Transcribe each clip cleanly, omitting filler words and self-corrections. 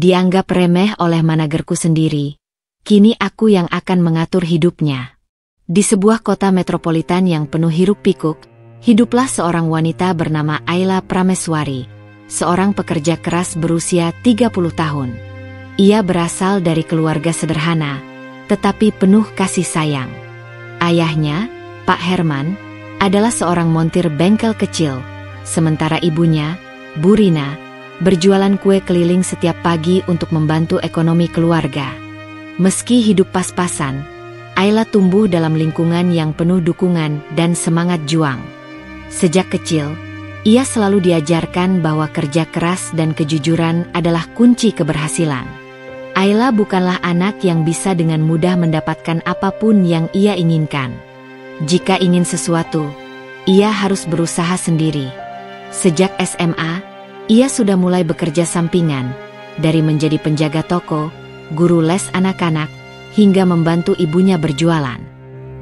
Dianggap remeh oleh managerku sendiri. Kini aku yang akan mengatur hidupnya. Di sebuah kota metropolitan yang penuh hiruk-pikuk, hiduplah seorang wanita bernama Ayla Prameswari, seorang pekerja keras berusia 30 tahun. Ia berasal dari keluarga sederhana, tetapi penuh kasih sayang. Ayahnya, Pak Herman, adalah seorang montir bengkel kecil, sementara ibunya, Bu Rina, berjualan kue keliling setiap pagi untuk membantu ekonomi keluarga. Meski hidup pas-pasan, Ayla tumbuh dalam lingkungan yang penuh dukungan dan semangat juang. Sejak kecil, ia selalu diajarkan bahwa kerja keras dan kejujuran adalah kunci keberhasilan. Ayla bukanlah anak yang bisa dengan mudah mendapatkan apapun yang ia inginkan. Jika ingin sesuatu, ia harus berusaha sendiri. Sejak SMA, ia sudah mulai bekerja sampingan, dari menjadi penjaga toko, guru les anak-anak, hingga membantu ibunya berjualan.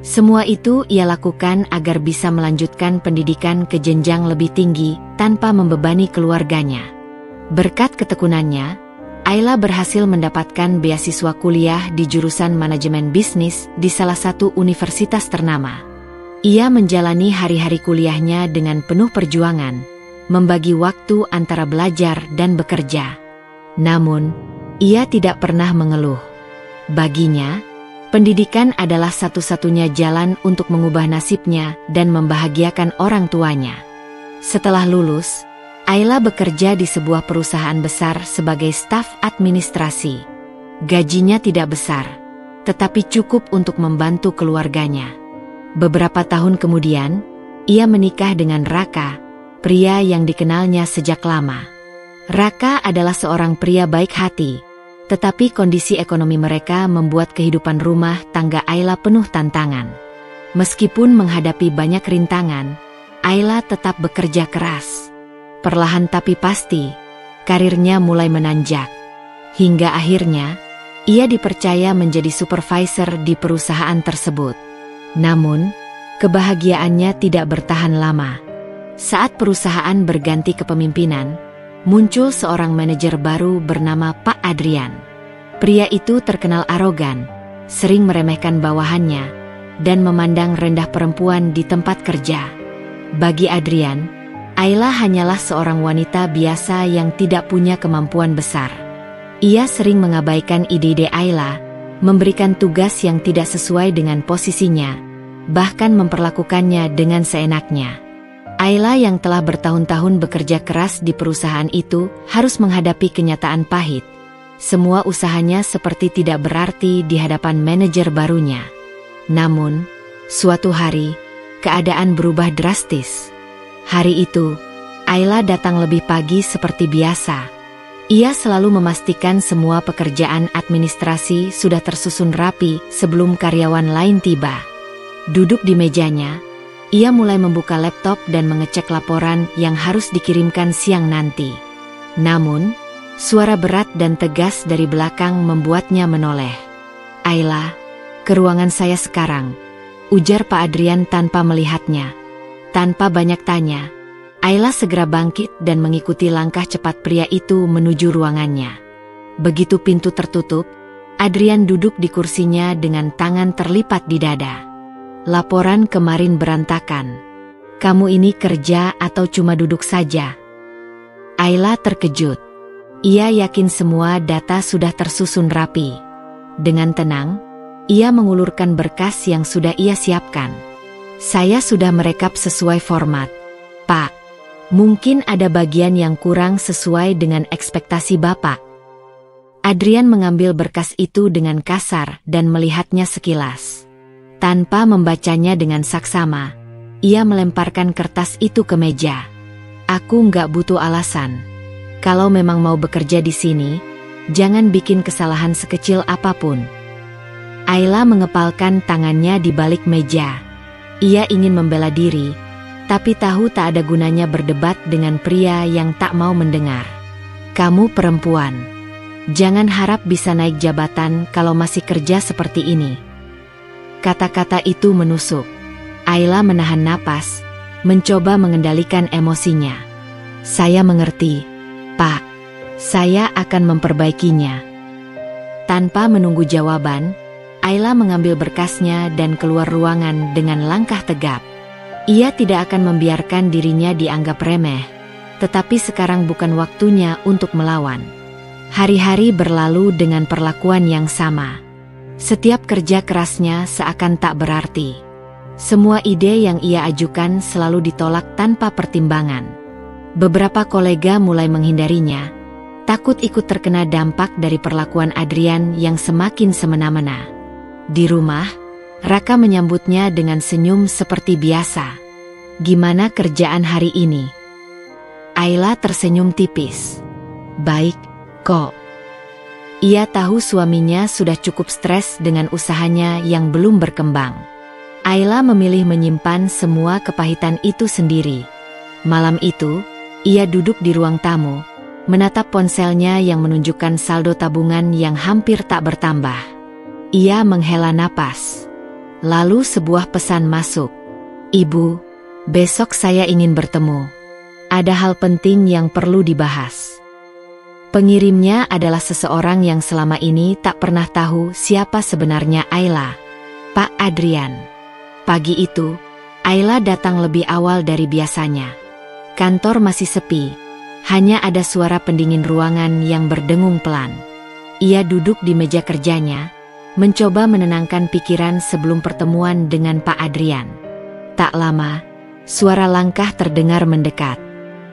Semua itu ia lakukan agar bisa melanjutkan pendidikan ke jenjang lebih tinggi tanpa membebani keluarganya. Berkat ketekunannya, Ayla berhasil mendapatkan beasiswa kuliah di jurusan manajemen bisnis di salah satu universitas ternama. Ia menjalani hari-hari kuliahnya dengan penuh perjuangan, membagi waktu antara belajar dan bekerja. Namun, ia tidak pernah mengeluh. Baginya, pendidikan adalah satu-satunya jalan untuk mengubah nasibnya dan membahagiakan orang tuanya. Setelah lulus, Ayla bekerja di sebuah perusahaan besar sebagai staf administrasi. Gajinya tidak besar, tetapi cukup untuk membantu keluarganya. Beberapa tahun kemudian, ia menikah dengan Raka, pria yang dikenalnya sejak lama. Raka adalah seorang pria baik hati, tetapi kondisi ekonomi mereka membuat kehidupan rumah tangga Ayla penuh tantangan. Meskipun menghadapi banyak rintangan, Ayla tetap bekerja keras. Perlahan tapi pasti, karirnya mulai menanjak. Hingga akhirnya, ia dipercaya menjadi supervisor di perusahaan tersebut. Namun, kebahagiaannya tidak bertahan lama. Saat perusahaan berganti kepemimpinan, muncul seorang manajer baru bernama Pak Adrian. Pria itu terkenal arogan, sering meremehkan bawahannya, dan memandang rendah perempuan di tempat kerja. Bagi Adrian, Ayla hanyalah seorang wanita biasa yang tidak punya kemampuan besar. Ia sering mengabaikan ide-ide Ayla, memberikan tugas yang tidak sesuai dengan posisinya, bahkan memperlakukannya dengan seenaknya. Ayla yang telah bertahun-tahun bekerja keras di perusahaan itu harus menghadapi kenyataan pahit. Semua usahanya seperti tidak berarti di hadapan manajer barunya. Namun, suatu hari, keadaan berubah drastis. Hari itu, Ayla datang lebih pagi seperti biasa. Ia selalu memastikan semua pekerjaan administrasi sudah tersusun rapi sebelum karyawan lain tiba. Duduk di mejanya, ia mulai membuka laptop dan mengecek laporan yang harus dikirimkan siang nanti. Namun, suara berat dan tegas dari belakang membuatnya menoleh. "Ayla, ke ruangan saya sekarang," ujar Pak Adrian tanpa melihatnya. Tanpa banyak tanya, Ayla segera bangkit dan mengikuti langkah cepat pria itu menuju ruangannya. Begitu pintu tertutup, Adrian duduk di kursinya dengan tangan terlipat di dada. "Laporan kemarin berantakan. Kamu ini kerja atau cuma duduk saja?" Ayla terkejut. Ia yakin semua data sudah tersusun rapi. Dengan tenang, ia mengulurkan berkas yang sudah ia siapkan. "Saya sudah merekap sesuai format, Pak. Mungkin ada bagian yang kurang sesuai dengan ekspektasi Bapak." Adrian mengambil berkas itu dengan kasar dan melihatnya sekilas. Tanpa membacanya dengan saksama, ia melemparkan kertas itu ke meja. "Aku nggak butuh alasan. Kalau memang mau bekerja di sini, jangan bikin kesalahan sekecil apapun." Ayla mengepalkan tangannya di balik meja. Ia ingin membela diri, tapi tahu tak ada gunanya berdebat dengan pria yang tak mau mendengar. "Kamu perempuan. Jangan harap bisa naik jabatan kalau masih kerja seperti ini." Kata-kata itu menusuk. Ayla menahan napas, mencoba mengendalikan emosinya. "Saya mengerti, Pak. Saya akan memperbaikinya. Tanpa menunggu jawaban, Ayla mengambil berkasnya dan keluar ruangan dengan langkah tegap. Ia tidak akan membiarkan dirinya dianggap remeh, tetapi sekarang bukan waktunya untuk melawan. Hari-hari berlalu dengan perlakuan yang sama. Setiap kerja kerasnya seakan tak berarti. Semua ide yang ia ajukan selalu ditolak tanpa pertimbangan. Beberapa kolega mulai menghindarinya, takut ikut terkena dampak dari perlakuan Adrian yang semakin semena-mena. Di rumah, Raka menyambutnya dengan senyum seperti biasa. "Gimana kerjaan hari ini?" Ayla tersenyum tipis. "Baik, kok." Ia tahu suaminya sudah cukup stres dengan usahanya yang belum berkembang. Ayla memilih menyimpan semua kepahitan itu sendiri. Malam itu, ia duduk di ruang tamu, menatap ponselnya yang menunjukkan saldo tabungan yang hampir tak bertambah. Ia menghela napas. Lalu sebuah pesan masuk. "Ibu, besok saya ingin bertemu. Ada hal penting yang perlu dibahas." Pengirimnya adalah seseorang yang selama ini tak pernah tahu siapa sebenarnya Ayla. Pak Adrian. Pagi itu, Ayla datang lebih awal dari biasanya. Kantor masih sepi. Hanya ada suara pendingin ruangan yang berdengung pelan. Ia duduk di meja kerjanya, mencoba menenangkan pikiran sebelum pertemuan dengan Pak Adrian. Tak lama, suara langkah terdengar mendekat.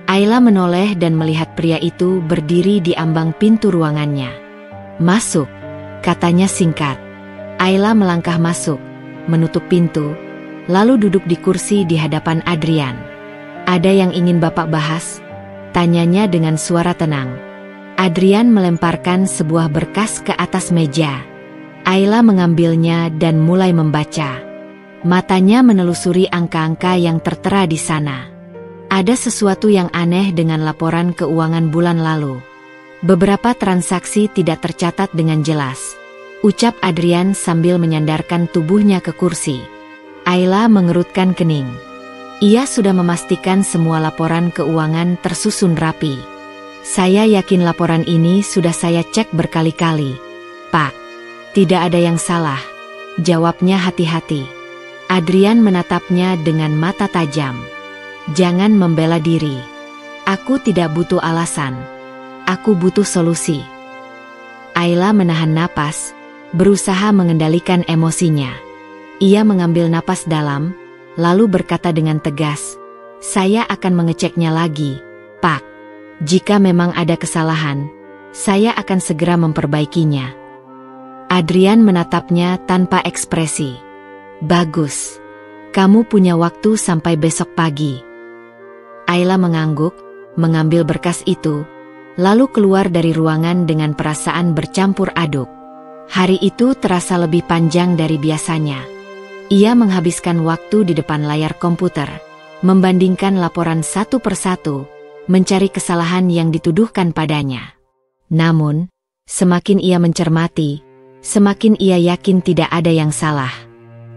Ayla menoleh dan melihat pria itu berdiri di ambang pintu ruangannya. "Masuk," katanya singkat. Ayla melangkah masuk, menutup pintu, lalu duduk di kursi di hadapan Adrian. "Ada yang ingin Bapak bahas?" tanyanya dengan suara tenang. Adrian melemparkan sebuah berkas ke atas meja. Ayla mengambilnya dan mulai membaca. Matanya menelusuri angka-angka yang tertera di sana. Ada sesuatu yang aneh dengan laporan keuangan bulan lalu. Beberapa transaksi tidak tercatat dengan jelas, ucap Adrian sambil menyandarkan tubuhnya ke kursi. Ayla mengerutkan kening. Ia sudah memastikan semua laporan keuangan tersusun rapi. "Saya yakin laporan ini sudah saya cek berkali-kali, Pak. Tidak ada yang salah," jawabnya hati-hati. Adrian menatapnya dengan mata tajam. "Jangan membela diri. Aku tidak butuh alasan. Aku butuh solusi." Ayla menahan napas, berusaha mengendalikan emosinya. Ia mengambil napas dalam, lalu berkata dengan tegas, "Saya akan mengeceknya lagi, Pak. Jika memang ada kesalahan, saya akan segera memperbaikinya." Adrian menatapnya tanpa ekspresi. "Bagus. Kamu punya waktu sampai besok pagi." Ayla mengangguk, mengambil berkas itu, lalu keluar dari ruangan dengan perasaan bercampur aduk. Hari itu terasa lebih panjang dari biasanya. Ia menghabiskan waktu di depan layar komputer, membandingkan laporan satu persatu, mencari kesalahan yang dituduhkan padanya. Namun, semakin ia mencermati, semakin ia yakin tidak ada yang salah.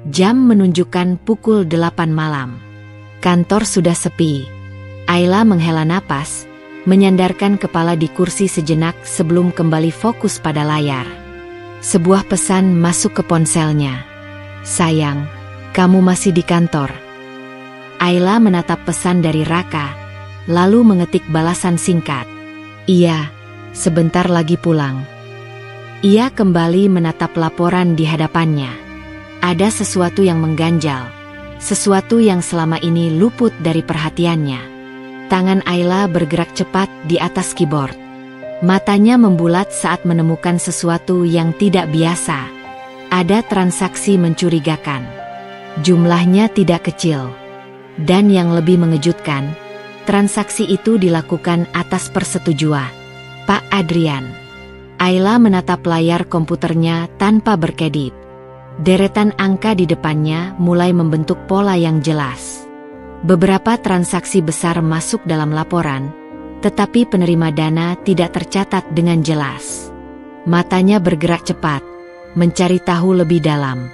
Jam menunjukkan pukul 8 malam. Kantor sudah sepi. Ayla menghela napas, menyandarkan kepala di kursi sejenak sebelum kembali fokus pada layar. Sebuah pesan masuk ke ponselnya. "Sayang, kamu masih di kantor." Ayla menatap pesan dari Raka, lalu mengetik balasan singkat. "Iya, sebentar lagi pulang." Ia kembali menatap laporan di hadapannya. Ada sesuatu yang mengganjal, sesuatu yang selama ini luput dari perhatiannya. Tangan Ayla bergerak cepat di atas keyboard. Matanya membulat saat menemukan sesuatu yang tidak biasa. Ada transaksi mencurigakan. Jumlahnya tidak kecil. Dan yang lebih mengejutkan, transaksi itu dilakukan atas persetujuan Pak Adrian. Ayla menatap layar komputernya tanpa berkedip. Deretan angka di depannya mulai membentuk pola yang jelas. Beberapa transaksi besar masuk dalam laporan, tetapi penerima dana tidak tercatat dengan jelas. Matanya bergerak cepat, mencari tahu lebih dalam.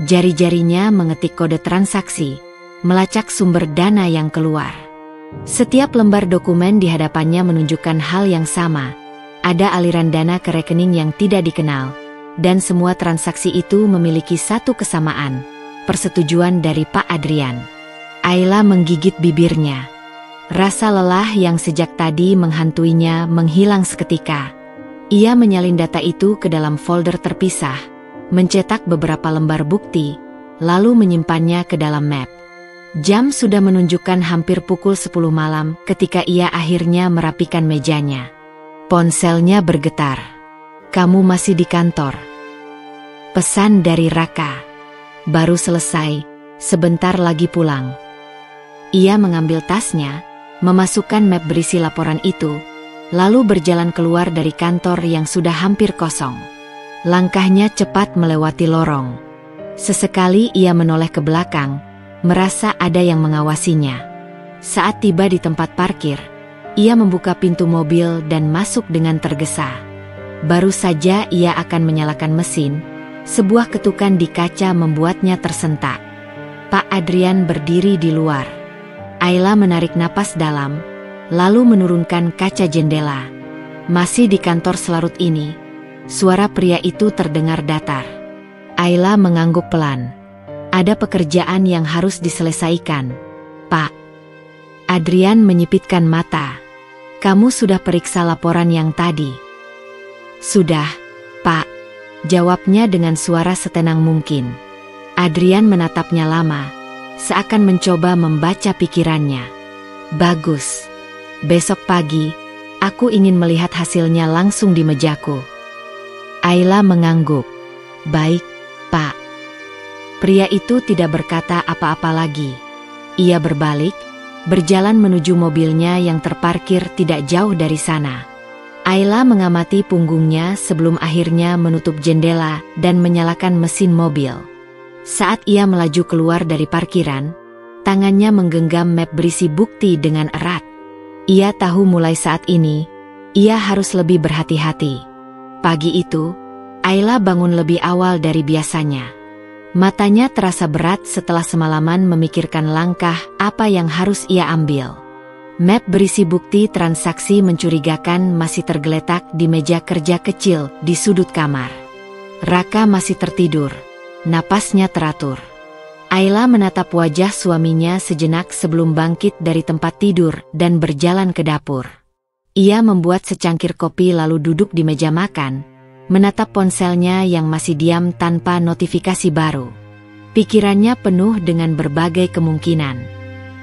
Jari-jarinya mengetik kode transaksi, melacak sumber dana yang keluar. Setiap lembar dokumen di hadapannya menunjukkan hal yang sama, Ada aliran dana ke rekening yang tidak dikenal, dan semua transaksi itu memiliki satu kesamaan, persetujuan dari Pak Adrian. Ayla menggigit bibirnya. Rasa lelah yang sejak tadi menghantuinya menghilang seketika. Ia menyalin data itu ke dalam folder terpisah, mencetak beberapa lembar bukti, lalu menyimpannya ke dalam map. Jam sudah menunjukkan hampir pukul 10 malam ketika ia akhirnya merapikan mejanya. Ponselnya bergetar. "Kamu masih di kantor?" Pesan dari Raka. "Baru selesai, sebentar lagi pulang." Ia mengambil tasnya, memasukkan map berisi laporan itu, lalu berjalan keluar dari kantor yang sudah hampir kosong. Langkahnya cepat melewati lorong. Sesekali ia menoleh ke belakang, merasa ada yang mengawasinya. Saat tiba di tempat parkir, ia membuka pintu mobil dan masuk dengan tergesa. Baru saja ia akan menyalakan mesin, sebuah ketukan di kaca membuatnya tersentak. Pak Adrian berdiri di luar. Ayla menarik napas dalam, lalu menurunkan kaca jendela. Masih di kantor selarut ini, suara pria itu terdengar datar. Ayla mengangguk pelan. "Ada pekerjaan yang harus diselesaikan, Pak." Adrian menyipitkan mata. "Kamu sudah periksa laporan yang tadi?" "Sudah, Pak," jawabnya dengan suara setenang mungkin. Adrian menatapnya lama, seakan mencoba membaca pikirannya. "Bagus. Besok pagi, aku ingin melihat hasilnya langsung di mejaku." Ayla mengangguk. "Baik, Pak." Pria itu tidak berkata apa-apa lagi. Ia berbalik, berjalan menuju mobilnya yang terparkir tidak jauh dari sana. Ayla mengamati punggungnya sebelum akhirnya menutup jendela dan menyalakan mesin mobil. Saat ia melaju keluar dari parkiran, tangannya menggenggam map berisi bukti dengan erat. Ia tahu mulai saat ini, ia harus lebih berhati-hati. Pagi itu, Ayla bangun lebih awal dari biasanya. Matanya terasa berat setelah semalaman memikirkan langkah apa yang harus ia ambil. Map berisi bukti transaksi mencurigakan masih tergeletak di meja kerja kecil di sudut kamar. Raka masih tertidur. Napasnya teratur. Ayla menatap wajah suaminya sejenak sebelum bangkit dari tempat tidur dan berjalan ke dapur. Ia membuat secangkir kopi lalu duduk di meja makan, menatap ponselnya yang masih diam tanpa notifikasi baru. Pikirannya penuh dengan berbagai kemungkinan.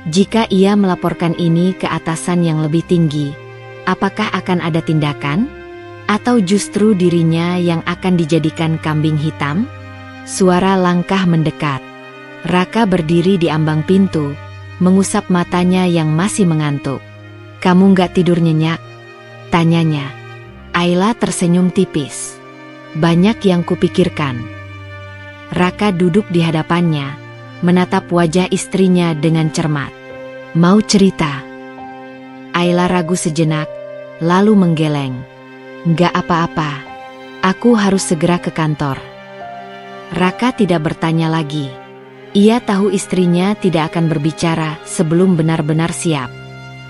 Jika ia melaporkan ini ke atasan yang lebih tinggi, apakah akan ada tindakan? Atau justru dirinya yang akan dijadikan kambing hitam? Suara langkah mendekat. Raka berdiri di ambang pintu, mengusap matanya yang masih mengantuk. "Kamu nggak tidur nyenyak?" tanyanya. Ayla tersenyum tipis. "Banyak yang kupikirkan." Raka duduk di hadapannya, menatap wajah istrinya dengan cermat. "Mau cerita?" Ayla ragu sejenak, lalu menggeleng. "Nggak apa-apa. Aku harus segera ke kantor." Raka tidak bertanya lagi. Ia tahu istrinya tidak akan berbicara sebelum benar-benar siap.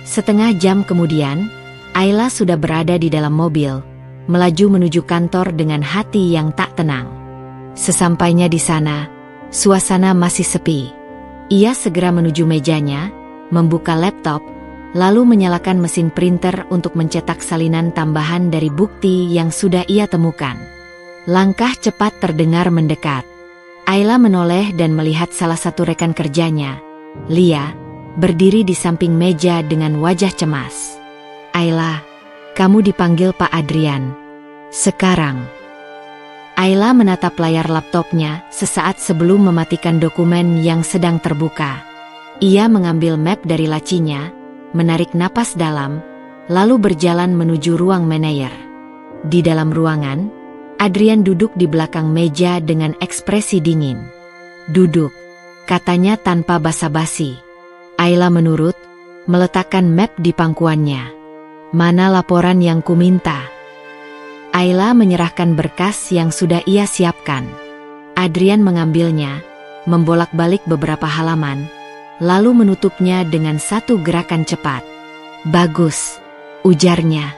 Setengah jam kemudian, Ayla sudah berada di dalam mobil, melaju menuju kantor dengan hati yang tak tenang. Sesampainya di sana, suasana masih sepi. Ia segera menuju mejanya, membuka laptop, lalu menyalakan mesin printer untuk mencetak salinan tambahan dari bukti yang sudah ia temukan. Langkah cepat terdengar mendekat. Ayla menoleh dan melihat salah satu rekan kerjanya, Lia, berdiri di samping meja dengan wajah cemas. "Ayla, kamu dipanggil Pak Adrian. Sekarang." Ayla menatap layar laptopnya sesaat sebelum mematikan dokumen yang sedang terbuka. Ia mengambil map dari lacinya, menarik napas dalam, lalu berjalan menuju ruang manajer. Di dalam ruangan, Adrian duduk di belakang meja dengan ekspresi dingin. "Duduk," katanya tanpa basa-basi. Ayla menurut, meletakkan map di pangkuannya. "Mana laporan yang kuminta?" Ayla menyerahkan berkas yang sudah ia siapkan. Adrian mengambilnya, membolak-balik beberapa halaman, lalu menutupnya dengan satu gerakan cepat. "Bagus," ujarnya.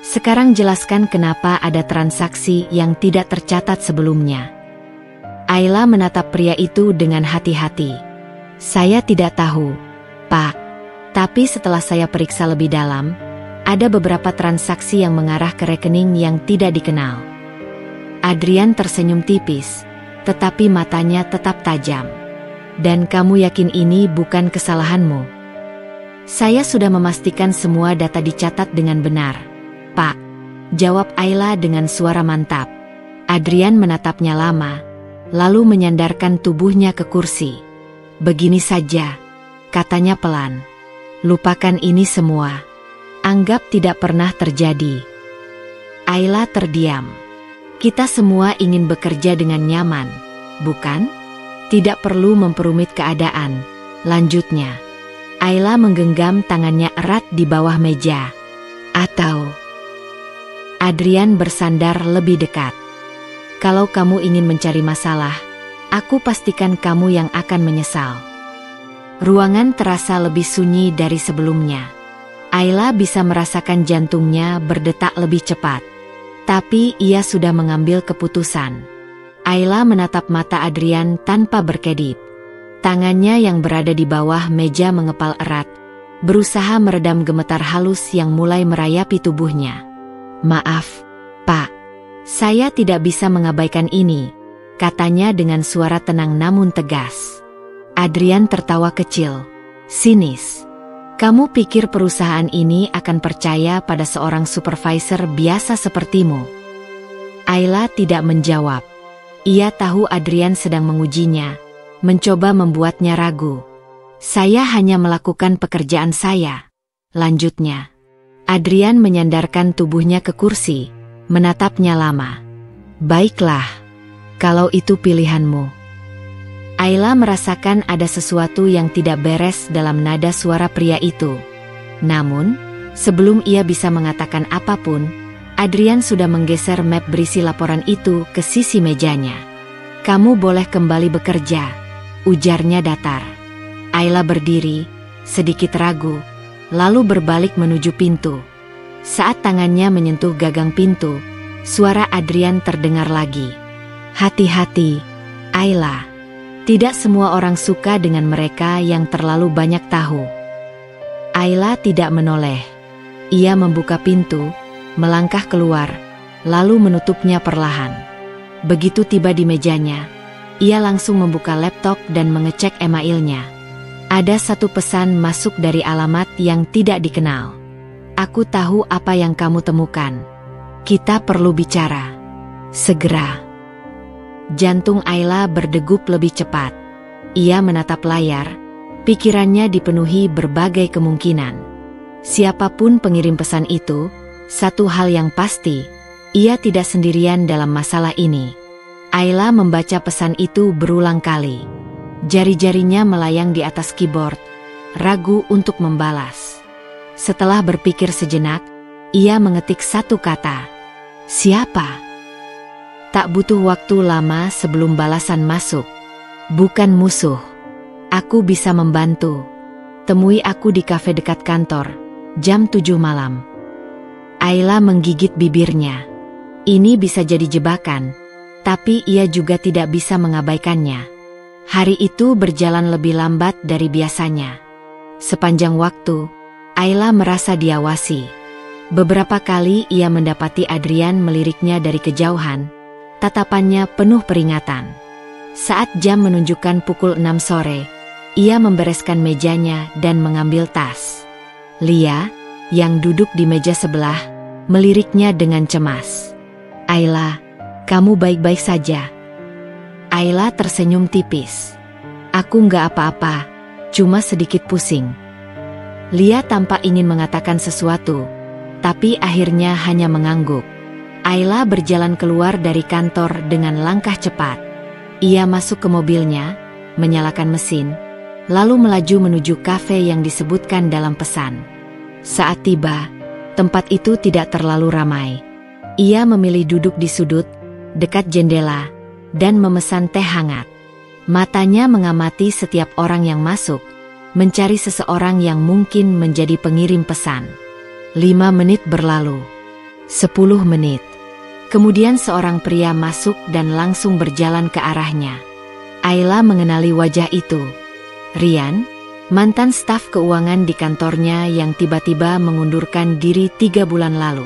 Sekarang jelaskan kenapa ada transaksi yang tidak tercatat sebelumnya. Ayla menatap pria itu dengan hati-hati. Saya tidak tahu, Pak. Tapi setelah saya periksa lebih dalam, ada beberapa transaksi yang mengarah ke rekening yang tidak dikenal. Adrian tersenyum tipis, tetapi matanya tetap tajam. Dan kamu yakin ini bukan kesalahanmu? Saya sudah memastikan semua data dicatat dengan benar, Pak, jawab Ayla dengan suara mantap. Adrian menatapnya lama, lalu menyandarkan tubuhnya ke kursi. Begini saja, katanya pelan. Lupakan ini semua. Anggap tidak pernah terjadi. Ayla terdiam. Kita semua ingin bekerja dengan nyaman, bukan? Tidak perlu memperumit keadaan, lanjutnya. Ayla menggenggam tangannya erat di bawah meja. Atau... Adrian bersandar lebih dekat. Kalau kamu ingin mencari masalah, aku pastikan kamu yang akan menyesal. Ruangan terasa lebih sunyi dari sebelumnya. Ayla bisa merasakan jantungnya berdetak lebih cepat. Tapi ia sudah mengambil keputusan. Ayla menatap mata Adrian tanpa berkedip. Tangannya yang berada di bawah meja mengepal erat, berusaha meredam gemetar halus yang mulai merayapi tubuhnya. Maaf, Pak. Saya tidak bisa mengabaikan ini, katanya dengan suara tenang namun tegas. Adrian tertawa kecil, sinis. Kamu pikir perusahaan ini akan percaya pada seorang supervisor biasa sepertimu? Ayla tidak menjawab. Ia tahu Adrian sedang mengujinya, mencoba membuatnya ragu. Saya hanya melakukan pekerjaan saya, lanjutnya. Adrian menyandarkan tubuhnya ke kursi, menatapnya lama. Baiklah, kalau itu pilihanmu. Ayla merasakan ada sesuatu yang tidak beres dalam nada suara pria itu. Namun, sebelum ia bisa mengatakan apapun, Adrian sudah menggeser map berisi laporan itu ke sisi mejanya. Kamu boleh kembali bekerja, ujarnya datar. Ayla berdiri, sedikit ragu, lalu berbalik menuju pintu. Saat tangannya menyentuh gagang pintu, suara Adrian terdengar lagi. Hati-hati, Ayla. Tidak semua orang suka dengan mereka yang terlalu banyak tahu. Ayla tidak menoleh. Ia membuka pintu, melangkah keluar, lalu menutupnya perlahan. Begitu tiba di mejanya, ia langsung membuka laptop dan mengecek emailnya. Ada satu pesan masuk dari alamat yang tidak dikenal. Aku tahu apa yang kamu temukan. Kita perlu bicara. Segera. Jantung Ayla berdegup lebih cepat. Ia menatap layar, pikirannya dipenuhi berbagai kemungkinan. Siapapun pengirim pesan itu, satu hal yang pasti, ia tidak sendirian dalam masalah ini. Ayla membaca pesan itu berulang kali. Jari-jarinya melayang di atas keyboard, ragu untuk membalas. Setelah berpikir sejenak, ia mengetik satu kata. Siapa? Tak butuh waktu lama sebelum balasan masuk. Bukan musuh. Aku bisa membantu. Temui aku di kafe dekat kantor, jam 7 malam. Ayla menggigit bibirnya. Ini bisa jadi jebakan, tapi ia juga tidak bisa mengabaikannya. Hari itu berjalan lebih lambat dari biasanya. Sepanjang waktu, Ayla merasa diawasi. Beberapa kali ia mendapati Adrian meliriknya dari kejauhan, tatapannya penuh peringatan. Saat jam menunjukkan pukul 6 sore, ia membereskan mejanya dan mengambil tas. Lia, yang duduk di meja sebelah, meliriknya dengan cemas. Ayla, kamu baik-baik saja? Ayla tersenyum tipis. Aku nggak apa-apa, cuma sedikit pusing. Lia tampak ingin mengatakan sesuatu, tapi akhirnya hanya mengangguk. Ayla berjalan keluar dari kantor dengan langkah cepat. Ia masuk ke mobilnya, menyalakan mesin, lalu melaju menuju kafe yang disebutkan dalam pesan. Saat tiba, tempat itu tidak terlalu ramai. Ia memilih duduk di sudut, dekat jendela, dan memesan teh hangat. Matanya mengamati setiap orang yang masuk, mencari seseorang yang mungkin menjadi pengirim pesan. 5 menit berlalu. 10 menit. Kemudian seorang pria masuk dan langsung berjalan ke arahnya. Ayla mengenali wajah itu. Ryan, mantan staf keuangan di kantornya yang tiba-tiba mengundurkan diri 3 bulan lalu.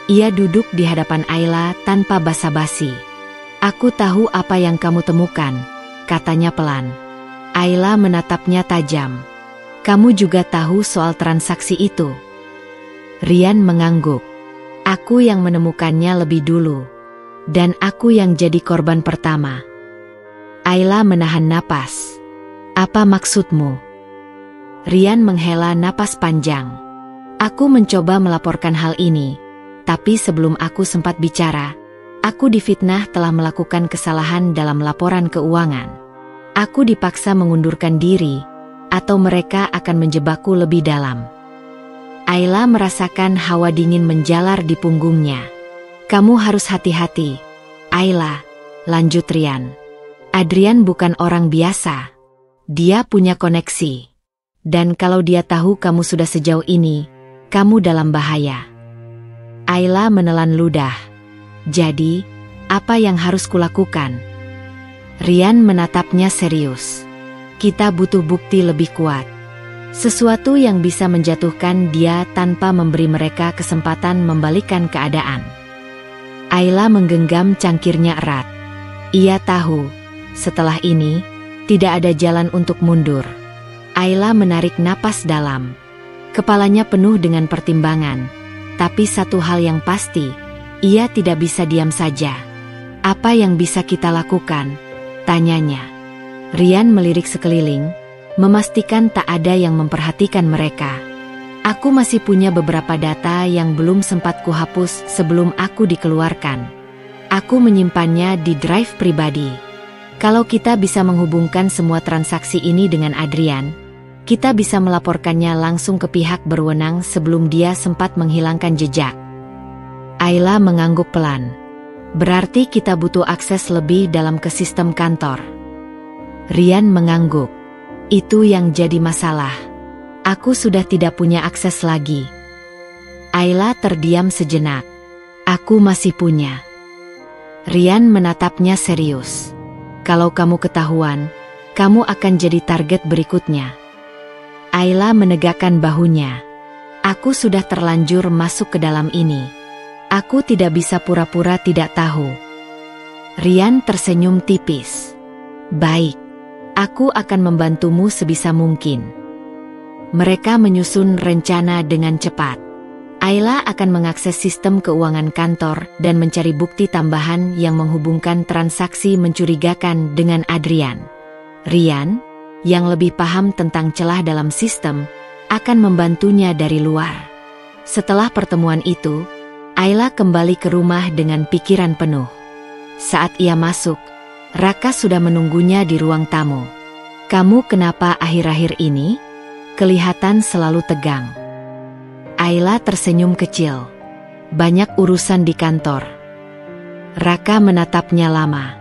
Ia duduk di hadapan Ayla tanpa basa-basi. "Aku tahu apa yang kamu temukan," katanya pelan. Ayla menatapnya tajam. "Kamu juga tahu soal transaksi itu?" Ryan mengangguk. "Aku yang menemukannya lebih dulu. Dan aku yang jadi korban pertama." Ayla menahan napas. "Apa maksudmu?" Ryan menghela napas panjang. "Aku mencoba melaporkan hal ini, tapi sebelum aku sempat bicara, aku difitnah telah melakukan kesalahan dalam laporan keuangan. Aku dipaksa mengundurkan diri, atau mereka akan menjebakku lebih dalam." Ayla merasakan hawa dingin menjalar di punggungnya. "Kamu harus hati-hati, Ayla," lanjut Ryan. "Adrian bukan orang biasa. Dia punya koneksi. Dan kalau dia tahu kamu sudah sejauh ini, kamu dalam bahaya." Ayla menelan ludah. "Jadi, apa yang harus kulakukan?" Ryan menatapnya serius. "Kita butuh bukti lebih kuat. Sesuatu yang bisa menjatuhkan dia tanpa memberi mereka kesempatan membalikkan keadaan." Ayla menggenggam cangkirnya erat. Ia tahu, setelah ini, tidak ada jalan untuk mundur. Ayla menarik napas dalam. Kepalanya penuh dengan pertimbangan. Tapi satu hal yang pasti, ia tidak bisa diam saja. "Apa yang bisa kita lakukan?" tanyanya. Ryan melirik sekeliling, memastikan tak ada yang memperhatikan mereka. "Aku masih punya beberapa data yang belum sempat kuhapus sebelum aku dikeluarkan. Aku menyimpannya di drive pribadi. Kalau kita bisa menghubungkan semua transaksi ini dengan Adrian, kita bisa melaporkannya langsung ke pihak berwenang sebelum dia sempat menghilangkan jejak." Ayla mengangguk pelan. "Berarti kita butuh akses lebih dalam ke sistem kantor." Ryan mengangguk. "Itu yang jadi masalah. Aku sudah tidak punya akses lagi." Ayla terdiam sejenak. "Aku masih punya." Ryan menatapnya serius. "Kalau kamu ketahuan, kamu akan jadi target berikutnya." Ayla menegakkan bahunya. "Aku sudah terlanjur masuk ke dalam ini. Aku tidak bisa pura-pura tidak tahu." Ryan tersenyum tipis. "Baik. Aku akan membantumu sebisa mungkin." Mereka menyusun rencana dengan cepat. Ayla akan mengakses sistem keuangan kantor dan mencari bukti tambahan yang menghubungkan transaksi mencurigakan dengan Adrian. Ryan, yang lebih paham tentang celah dalam sistem, akan membantunya dari luar. Setelah pertemuan itu, Ayla kembali ke rumah dengan pikiran penuh. Saat ia masuk, Raka sudah menunggunya di ruang tamu. "Kamu kenapa akhir-akhir ini? Kelihatan selalu tegang." Ayla tersenyum kecil. "Banyak urusan di kantor." Raka menatapnya lama.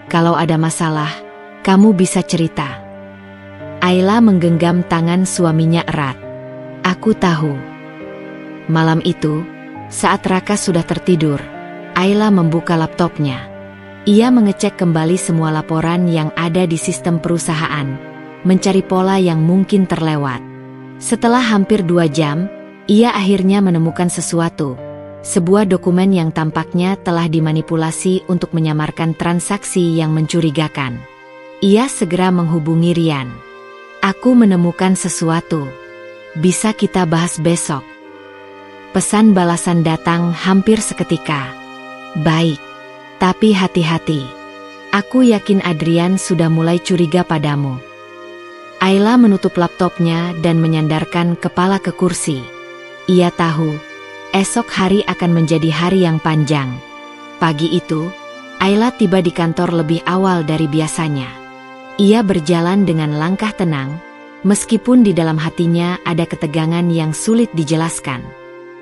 "Kalau ada masalah, kamu bisa cerita." Ayla menggenggam tangan suaminya erat. "Aku tahu." Malam itu, saat Raka sudah tertidur, Ayla membuka laptopnya. Ia mengecek kembali semua laporan yang ada di sistem perusahaan, mencari pola yang mungkin terlewat. Setelah hampir 2 jam, ia akhirnya menemukan sesuatu. Sebuah dokumen yang tampaknya telah dimanipulasi untuk menyamarkan transaksi yang mencurigakan. Ia segera menghubungi Ryan. "Aku menemukan sesuatu. Bisa kita bahas besok?" Pesan balasan datang hampir seketika. "Baik. Tapi hati-hati. Aku yakin Adrian sudah mulai curiga padamu." Ayla menutup laptopnya dan menyandarkan kepala ke kursi. Ia tahu, esok hari akan menjadi hari yang panjang. Pagi itu, Ayla tiba di kantor lebih awal dari biasanya. Ia berjalan dengan langkah tenang, meskipun di dalam hatinya ada ketegangan yang sulit dijelaskan.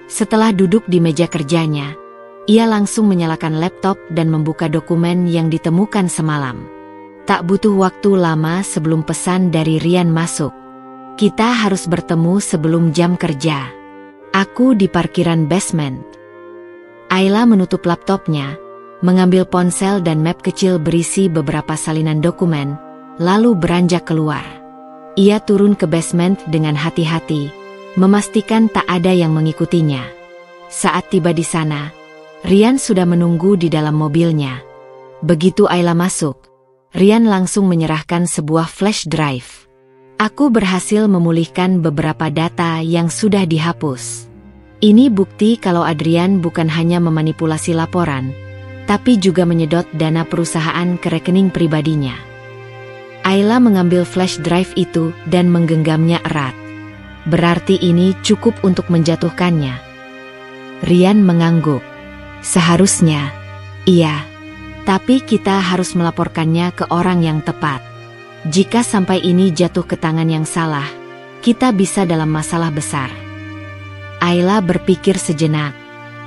Setelah duduk di meja kerjanya, ia langsung menyalakan laptop dan membuka dokumen yang ditemukan semalam. Tak butuh waktu lama sebelum pesan dari Ryan masuk. "Kita harus bertemu sebelum jam kerja. Aku di parkiran basement." Ayla menutup laptopnya, mengambil ponsel dan map kecil berisi beberapa salinan dokumen, lalu beranjak keluar. Ia turun ke basement dengan hati-hati, memastikan tak ada yang mengikutinya. Saat tiba di sana, Rian sudah menunggu di dalam mobilnya. Begitu Ayla masuk, Rian langsung menyerahkan sebuah flash drive. Aku berhasil memulihkan beberapa data yang sudah dihapus. Ini bukti kalau Adrian bukan hanya memanipulasi laporan, tapi juga menyedot dana perusahaan ke rekening pribadinya. Ayla mengambil flash drive itu dan menggenggamnya erat. Berarti ini cukup untuk menjatuhkannya. Rian mengangguk. Seharusnya, iya. Tapi kita harus melaporkannya ke orang yang tepat. Jika sampai ini jatuh ke tangan yang salah, kita bisa dalam masalah besar. Ayla berpikir sejenak.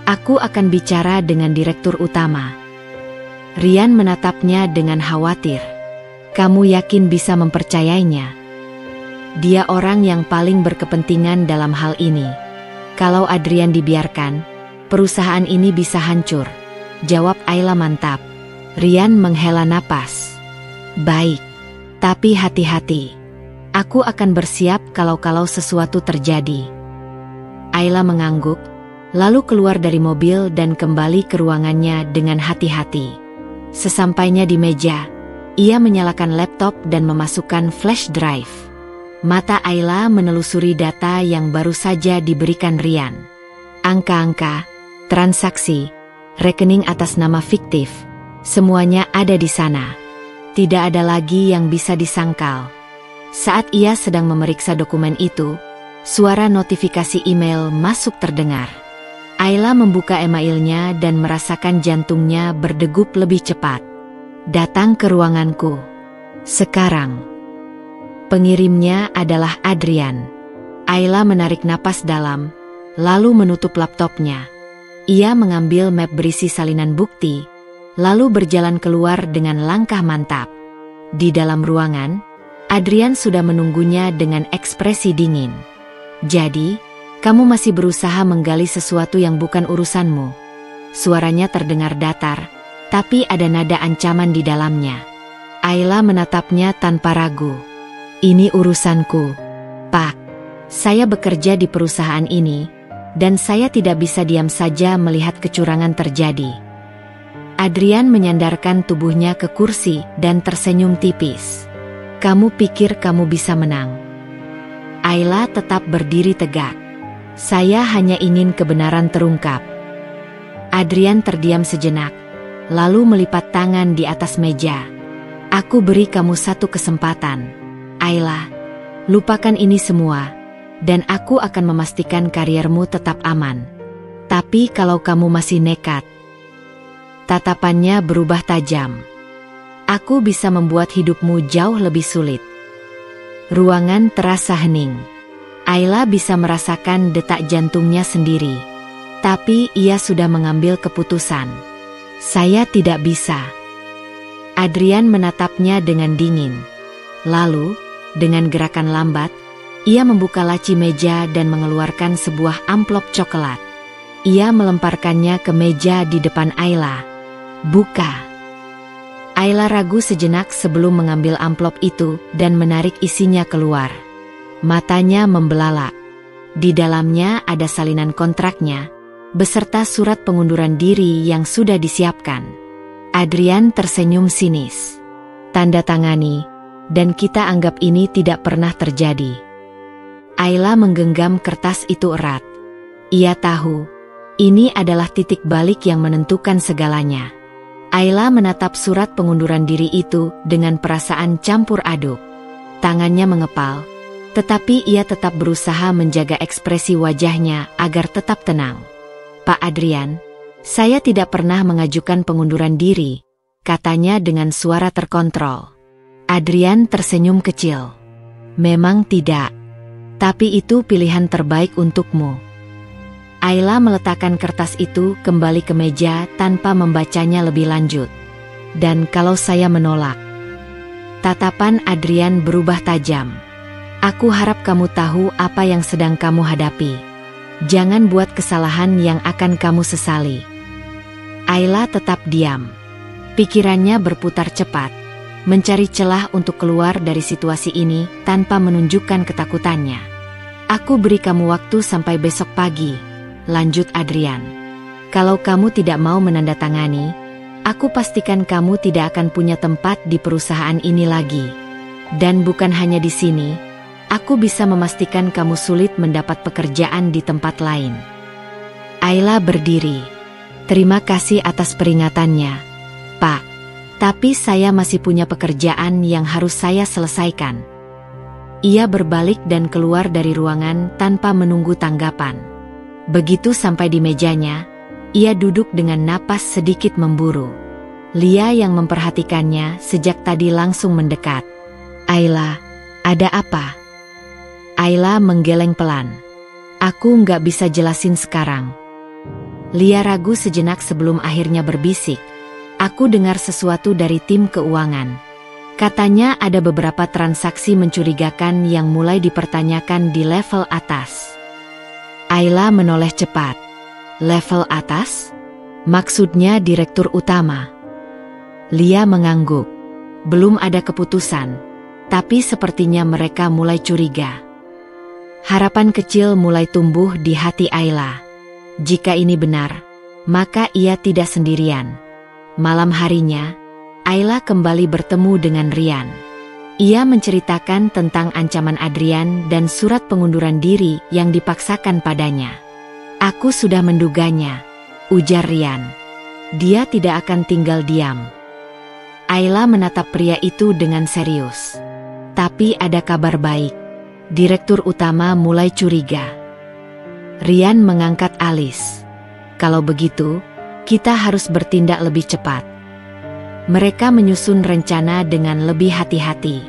Aku akan bicara dengan direktur utama. Rian menatapnya dengan khawatir. Kamu yakin bisa mempercayainya? Dia orang yang paling berkepentingan dalam hal ini. Kalau Adrian dibiarkan, perusahaan ini bisa hancur. Jawab Ayla mantap. Rian menghela napas. Baik, tapi hati-hati. Aku akan bersiap kalau sesuatu terjadi. Ayla mengangguk, lalu keluar dari mobil dan kembali ke ruangannya dengan hati-hati. Sesampainya di meja, ia menyalakan laptop dan memasukkan flash drive. Mata Ayla menelusuri data yang baru saja diberikan Rian. Angka-angka, transaksi, rekening atas nama fiktif, semuanya ada di sana. Tidak ada lagi yang bisa disangkal. Saat ia sedang memeriksa dokumen itu, suara notifikasi email masuk terdengar. Ayla membuka emailnya dan merasakan jantungnya berdegup lebih cepat. Datang ke ruanganku. Sekarang. Pengirimnya adalah Adrian. Ayla menarik napas dalam, lalu menutup laptopnya. Ia mengambil map berisi salinan bukti, lalu berjalan keluar dengan langkah mantap. Di dalam ruangan, Adrian sudah menunggunya dengan ekspresi dingin. Jadi, kamu masih berusaha menggali sesuatu yang bukan urusanmu. Suaranya terdengar datar, tapi ada nada ancaman di dalamnya. Ayla menatapnya tanpa ragu. Ini urusanku, Pak. Saya bekerja di perusahaan ini, dan saya tidak bisa diam saja melihat kecurangan terjadi. Adrian menyandarkan tubuhnya ke kursi dan tersenyum tipis. Kamu pikir kamu bisa menang? Ayla tetap berdiri tegak. Saya hanya ingin kebenaran terungkap. Adrian terdiam sejenak, lalu melipat tangan di atas meja. Aku beri kamu satu kesempatan. Ayla, lupakan ini semua, dan aku akan memastikan kariermu tetap aman. Tapi kalau kamu masih nekat, tatapannya berubah tajam. Aku bisa membuat hidupmu jauh lebih sulit. Ruangan terasa hening. Ayla bisa merasakan detak jantungnya sendiri. Tapi ia sudah mengambil keputusan. Saya tidak bisa. Adrian menatapnya dengan dingin. Lalu, dengan gerakan lambat, ia membuka laci meja dan mengeluarkan sebuah amplop coklat. Ia melemparkannya ke meja di depan Ayla. Buka. Ayla ragu sejenak sebelum mengambil amplop itu dan menarik isinya keluar. Matanya membelalak. Di dalamnya ada salinan kontraknya, beserta surat pengunduran diri yang sudah disiapkan. Adrian tersenyum sinis. Tanda tangani, dan kita anggap ini tidak pernah terjadi. Ayla menggenggam kertas itu erat. Ia tahu, ini adalah titik balik yang menentukan segalanya. Ayla menatap surat pengunduran diri itu dengan perasaan campur aduk. Tangannya mengepal, tetapi ia tetap berusaha menjaga ekspresi wajahnya agar tetap tenang. Pak Adrian, saya tidak pernah mengajukan pengunduran diri, katanya dengan suara terkontrol. Adrian tersenyum kecil. Memang tidak. Tapi itu pilihan terbaik untukmu. Ayla meletakkan kertas itu kembali ke meja tanpa membacanya lebih lanjut. Dan kalau saya menolak? Tatapan Adrian berubah tajam. Aku harap kamu tahu apa yang sedang kamu hadapi. Jangan buat kesalahan yang akan kamu sesali. Ayla tetap diam. Pikirannya berputar cepat, mencari celah untuk keluar dari situasi ini tanpa menunjukkan ketakutannya. Aku beri kamu waktu sampai besok pagi, lanjut Adrian. Kalau kamu tidak mau menandatangani, aku pastikan kamu tidak akan punya tempat di perusahaan ini lagi. Dan bukan hanya di sini, aku bisa memastikan kamu sulit mendapat pekerjaan di tempat lain. Ayla berdiri. Terima kasih atas peringatannya, Pak. Tapi saya masih punya pekerjaan yang harus saya selesaikan. Ia berbalik dan keluar dari ruangan tanpa menunggu tanggapan. Begitu sampai di mejanya, ia duduk dengan napas sedikit memburu. Lia yang memperhatikannya sejak tadi langsung mendekat. Ayla, ada apa? Ayla menggeleng pelan. Aku nggak bisa jelasin sekarang. Lia ragu sejenak sebelum akhirnya berbisik. Aku dengar sesuatu dari tim keuangan. Katanya ada beberapa transaksi mencurigakan yang mulai dipertanyakan di level atas. Ayla menoleh cepat. Level atas? Maksudnya direktur utama. Lia mengangguk. Belum ada keputusan, tapi sepertinya mereka mulai curiga. Harapan kecil mulai tumbuh di hati Ayla. Jika ini benar, maka ia tidak sendirian. Malam harinya, Ayla kembali bertemu dengan Rian. Ia menceritakan tentang ancaman Adrian dan surat pengunduran diri yang dipaksakan padanya. Aku sudah menduganya, ujar Rian. Dia tidak akan tinggal diam. Ayla menatap pria itu dengan serius. Tapi ada kabar baik. Direktur utama mulai curiga. Rian mengangkat alis. Kalau begitu, kita harus bertindak lebih cepat. Mereka menyusun rencana dengan lebih hati-hati.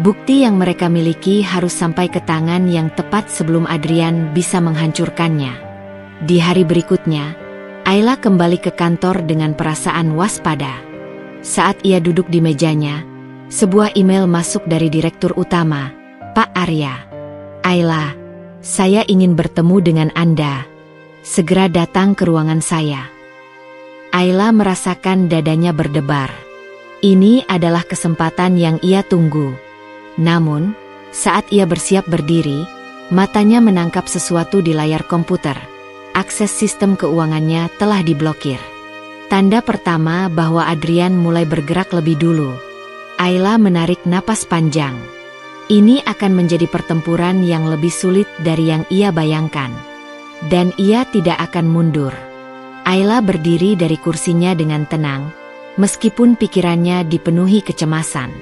Bukti yang mereka miliki harus sampai ke tangan yang tepat sebelum Adrian bisa menghancurkannya. Di hari berikutnya, Ayla kembali ke kantor dengan perasaan waspada. Saat ia duduk di mejanya, sebuah email masuk dari direktur utama, Pak Arya. Ayla, saya ingin bertemu dengan Anda. Segera datang ke ruangan saya. Ayla merasakan dadanya berdebar. Ini adalah kesempatan yang ia tunggu. Namun, saat ia bersiap berdiri, matanya menangkap sesuatu di layar komputer. Akses sistem keuangannya telah diblokir. Tanda pertama bahwa Adrian mulai bergerak lebih dulu. Ayla menarik napas panjang. Ini akan menjadi pertempuran yang lebih sulit dari yang ia bayangkan. Dan ia tidak akan mundur. Ayla berdiri dari kursinya dengan tenang, meskipun pikirannya dipenuhi kecemasan.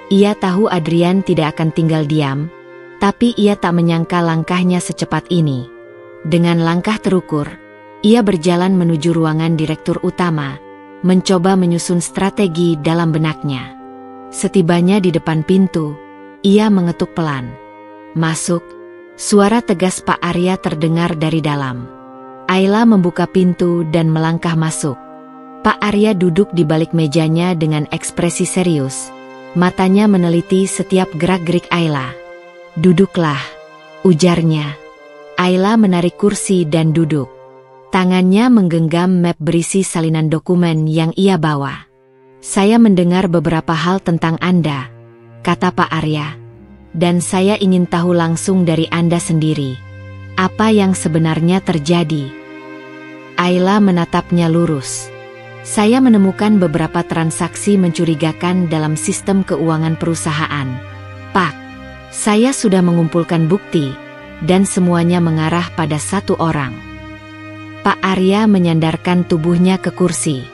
Ia tahu Adrian tidak akan tinggal diam, tapi ia tak menyangka langkahnya secepat ini. Dengan langkah terukur, ia berjalan menuju ruangan direktur utama, mencoba menyusun strategi dalam benaknya. Setibanya di depan pintu, ia mengetuk pelan. Masuk, suara tegas Pak Arya terdengar dari dalam. Ayla membuka pintu dan melangkah masuk. Pak Arya duduk di balik mejanya dengan ekspresi serius. Matanya meneliti setiap gerak-gerik Ayla. Duduklah, ujarnya. Ayla menarik kursi dan duduk. Tangannya menggenggam map berisi salinan dokumen yang ia bawa. Saya mendengar beberapa hal tentang Anda, kata Pak Arya. Dan saya ingin tahu langsung dari Anda sendiri. Apa yang sebenarnya terjadi? Ayla menatapnya lurus. Saya menemukan beberapa transaksi mencurigakan dalam sistem keuangan perusahaan. Pak, saya sudah mengumpulkan bukti, dan semuanya mengarah pada satu orang. Pak Arya menyandarkan tubuhnya ke kursi.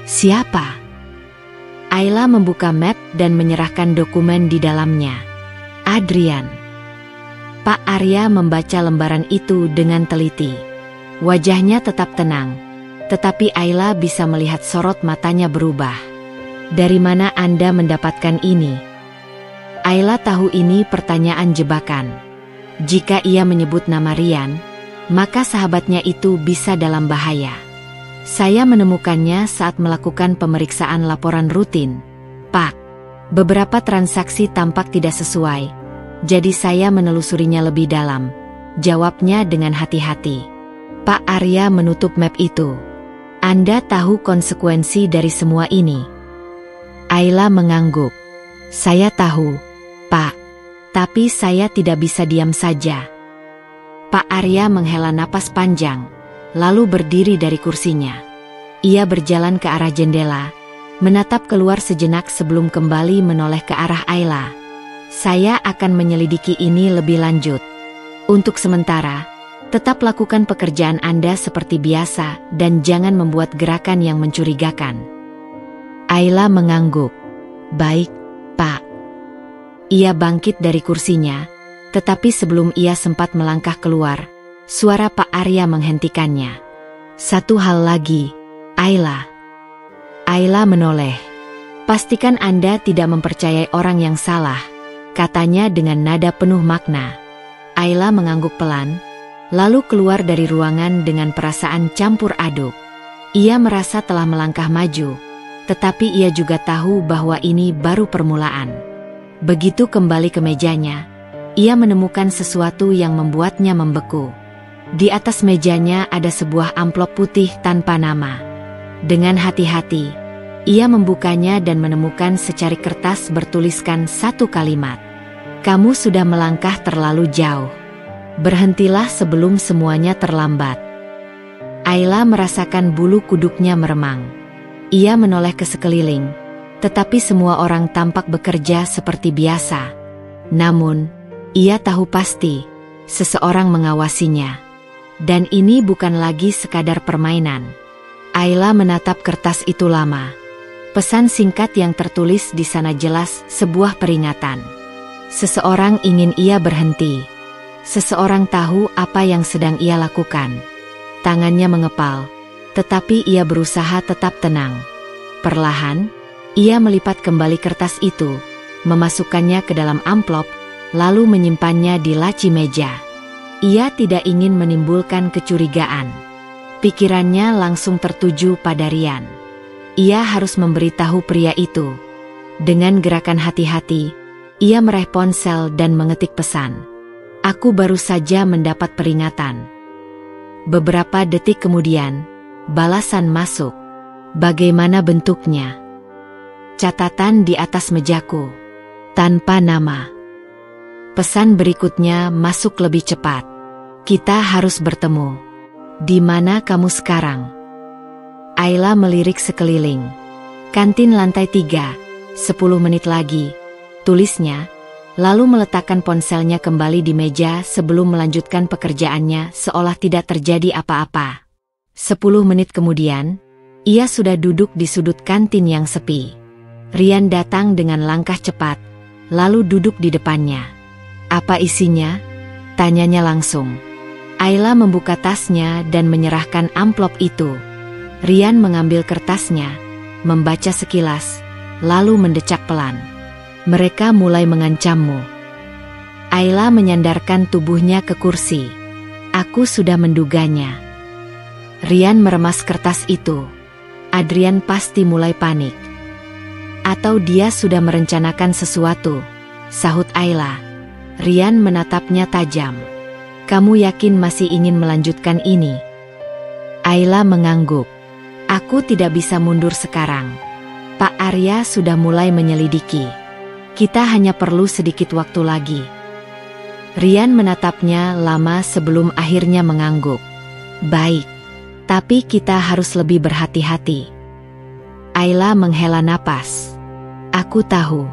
Siapa? Ayla membuka map dan menyerahkan dokumen di dalamnya. Adrian. Pak Arya membaca lembaran itu dengan teliti. Wajahnya tetap tenang, tetapi Ayla bisa melihat sorot matanya berubah. Dari mana Anda mendapatkan ini? Ayla tahu ini pertanyaan jebakan. Jika ia menyebut nama Rian, maka sahabatnya itu bisa dalam bahaya. Saya menemukannya saat melakukan pemeriksaan laporan rutin. Pak, beberapa transaksi tampak tidak sesuai, jadi saya menelusurinya lebih dalam. Jawabnya dengan hati-hati. Pak Arya menutup map itu. Anda tahu konsekuensi dari semua ini? Ayla mengangguk. Saya tahu, Pak. Tapi saya tidak bisa diam saja. Pak Arya menghela napas panjang, lalu berdiri dari kursinya. Ia berjalan ke arah jendela, menatap keluar sejenak sebelum kembali menoleh ke arah Ayla. Saya akan menyelidiki ini lebih lanjut. Untuk sementara, tetap lakukan pekerjaan Anda seperti biasa dan jangan membuat gerakan yang mencurigakan. Ayla mengangguk. Baik, Pak. Ia bangkit dari kursinya, tetapi sebelum ia sempat melangkah keluar, suara Pak Arya menghentikannya. Satu hal lagi, Ayla. Ayla menoleh. Pastikan Anda tidak mempercayai orang yang salah, katanya dengan nada penuh makna. Ayla mengangguk pelan, lalu keluar dari ruangan dengan perasaan campur aduk. Ia merasa telah melangkah maju, tetapi ia juga tahu bahwa ini baru permulaan. Begitu kembali ke mejanya, ia menemukan sesuatu yang membuatnya membeku. Di atas mejanya ada sebuah amplop putih tanpa nama. Dengan hati-hati, ia membukanya dan menemukan secari kertas bertuliskan satu kalimat. Kamu sudah melangkah terlalu jauh. Berhentilah sebelum semuanya terlambat. Ayla merasakan bulu kuduknya meremang. Ia menoleh ke sekeliling, tetapi semua orang tampak bekerja seperti biasa. Namun, ia tahu pasti, seseorang mengawasinya. Dan ini bukan lagi sekadar permainan. Ayla menatap kertas itu lama. Pesan singkat yang tertulis di sana jelas sebuah peringatan. Seseorang ingin ia berhenti. Seseorang tahu apa yang sedang ia lakukan. Tangannya mengepal, tetapi ia berusaha tetap tenang. Perlahan, ia melipat kembali kertas itu, memasukkannya ke dalam amplop, lalu menyimpannya di laci meja. Ia tidak ingin menimbulkan kecurigaan. Pikirannya langsung tertuju pada Rian. Ia harus memberitahu pria itu. Dengan gerakan hati-hati, ia meraih ponsel dan mengetik pesan. Aku baru saja mendapat peringatan. Beberapa detik kemudian, balasan masuk. Bagaimana bentuknya? Catatan di atas mejaku. Tanpa nama. Pesan berikutnya masuk lebih cepat. Kita harus bertemu. Di mana kamu sekarang? Ayla melirik sekeliling. Kantin lantai 3, 10 menit lagi, tulisnya. Lalu meletakkan ponselnya kembali di meja sebelum melanjutkan pekerjaannya seolah tidak terjadi apa-apa. 10 menit kemudian, ia sudah duduk di sudut kantin yang sepi. Rian datang dengan langkah cepat, lalu duduk di depannya. Apa isinya? Tanyanya langsung. Ayla membuka tasnya dan menyerahkan amplop itu. Rian mengambil kertasnya, membaca sekilas, lalu mendecak pelan. Mereka mulai mengancammu. Ayla menyandarkan tubuhnya ke kursi. Aku sudah menduganya. Rian meremas kertas itu. Adrian pasti mulai panik. Atau dia sudah merencanakan sesuatu, sahut Ayla. Rian menatapnya tajam. Kamu yakin masih ingin melanjutkan ini? Ayla mengangguk. Aku tidak bisa mundur sekarang. Pak Arya sudah mulai menyelidiki. Kita hanya perlu sedikit waktu lagi. Rian menatapnya lama sebelum akhirnya mengangguk. Baik, tapi kita harus lebih berhati-hati. Ayla menghela napas. Aku tahu.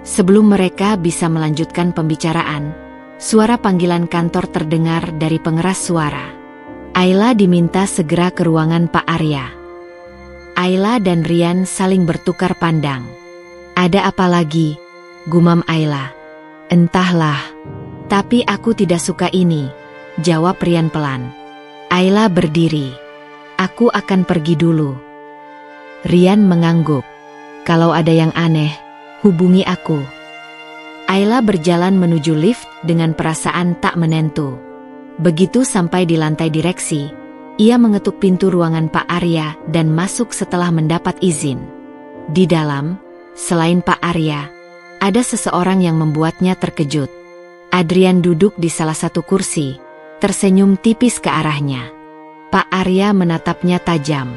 Sebelum mereka bisa melanjutkan pembicaraan, suara panggilan kantor terdengar dari pengeras suara. Ayla diminta segera ke ruangan Pak Arya. Ayla dan Rian saling bertukar pandang. Ada apa lagi? Gumam Ayla. Entahlah. Tapi aku tidak suka ini, jawab Rian pelan. Ayla berdiri. Aku akan pergi dulu. Rian mengangguk. Kalau ada yang aneh, hubungi aku. Ayla berjalan menuju lift dengan perasaan tak menentu. Begitu sampai di lantai direksi, ia mengetuk pintu ruangan Pak Arya dan masuk setelah mendapat izin. Di dalam, selain Pak Arya, ada seseorang yang membuatnya terkejut. Adrian duduk di salah satu kursi, tersenyum tipis ke arahnya. Pak Arya menatapnya tajam.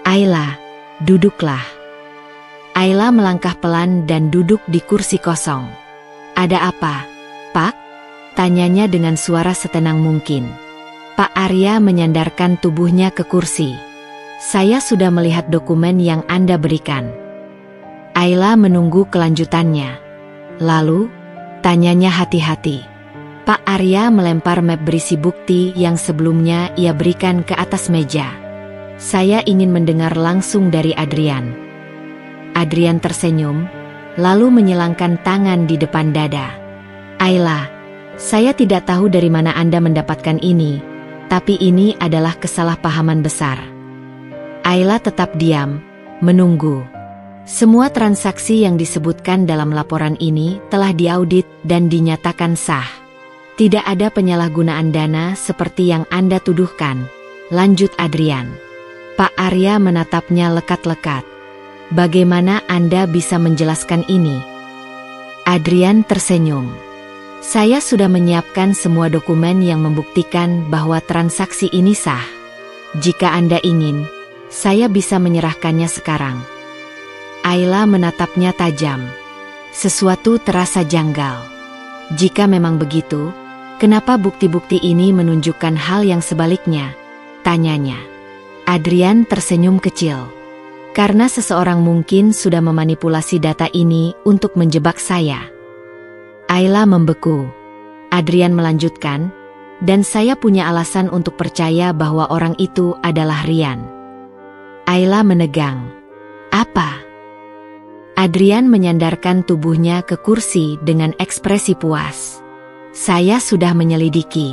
Ayla, duduklah. Ayla melangkah pelan dan duduk di kursi kosong. Ada apa, Pak? Tanyanya dengan suara setenang mungkin. Pak Arya menyandarkan tubuhnya ke kursi. Saya sudah melihat dokumen yang Anda berikan. Ayla menunggu kelanjutannya. Lalu, tanyanya hati-hati. Pak Arya melempar map berisi bukti yang sebelumnya ia berikan ke atas meja. Saya ingin mendengar langsung dari Adrian. Adrian tersenyum, lalu menyilangkan tangan di depan dada. Ayla, saya tidak tahu dari mana Anda mendapatkan ini, tapi ini adalah kesalahpahaman besar. Ayla tetap diam, menunggu. Semua transaksi yang disebutkan dalam laporan ini telah diaudit dan dinyatakan sah. Tidak ada penyalahgunaan dana seperti yang Anda tuduhkan, lanjut Adrian. Pak Arya menatapnya lekat-lekat. Bagaimana Anda bisa menjelaskan ini? Adrian tersenyum. Saya sudah menyiapkan semua dokumen yang membuktikan bahwa transaksi ini sah. Jika Anda ingin, saya bisa menyerahkannya sekarang. Ayla menatapnya tajam. Sesuatu terasa janggal. Jika memang begitu, kenapa bukti-bukti ini menunjukkan hal yang sebaliknya? Tanyanya. Adrian tersenyum kecil. Karena seseorang mungkin sudah memanipulasi data ini untuk menjebak saya. Ayla membeku. Adrian melanjutkan, dan saya punya alasan untuk percaya bahwa orang itu adalah Rian. Ayla menegang. Apa? Adrian menyandarkan tubuhnya ke kursi dengan ekspresi puas. Saya sudah menyelidiki.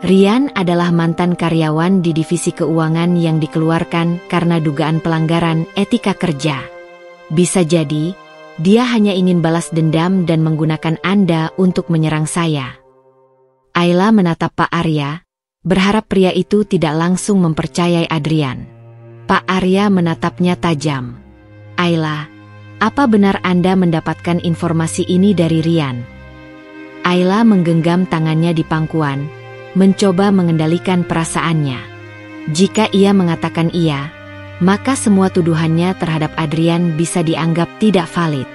Rian adalah mantan karyawan di divisi keuangan yang dikeluarkan karena dugaan pelanggaran etika kerja. Bisa jadi, dia hanya ingin balas dendam dan menggunakan Anda untuk menyerang saya. Ayla menatap Pak Arya, berharap pria itu tidak langsung mempercayai Adrian. Pak Arya menatapnya tajam. Ayla, apa benar Anda mendapatkan informasi ini dari Rian? Ayla menggenggam tangannya di pangkuan, mencoba mengendalikan perasaannya. Jika ia mengatakan iya, maka semua tuduhannya terhadap Adrian bisa dianggap tidak valid.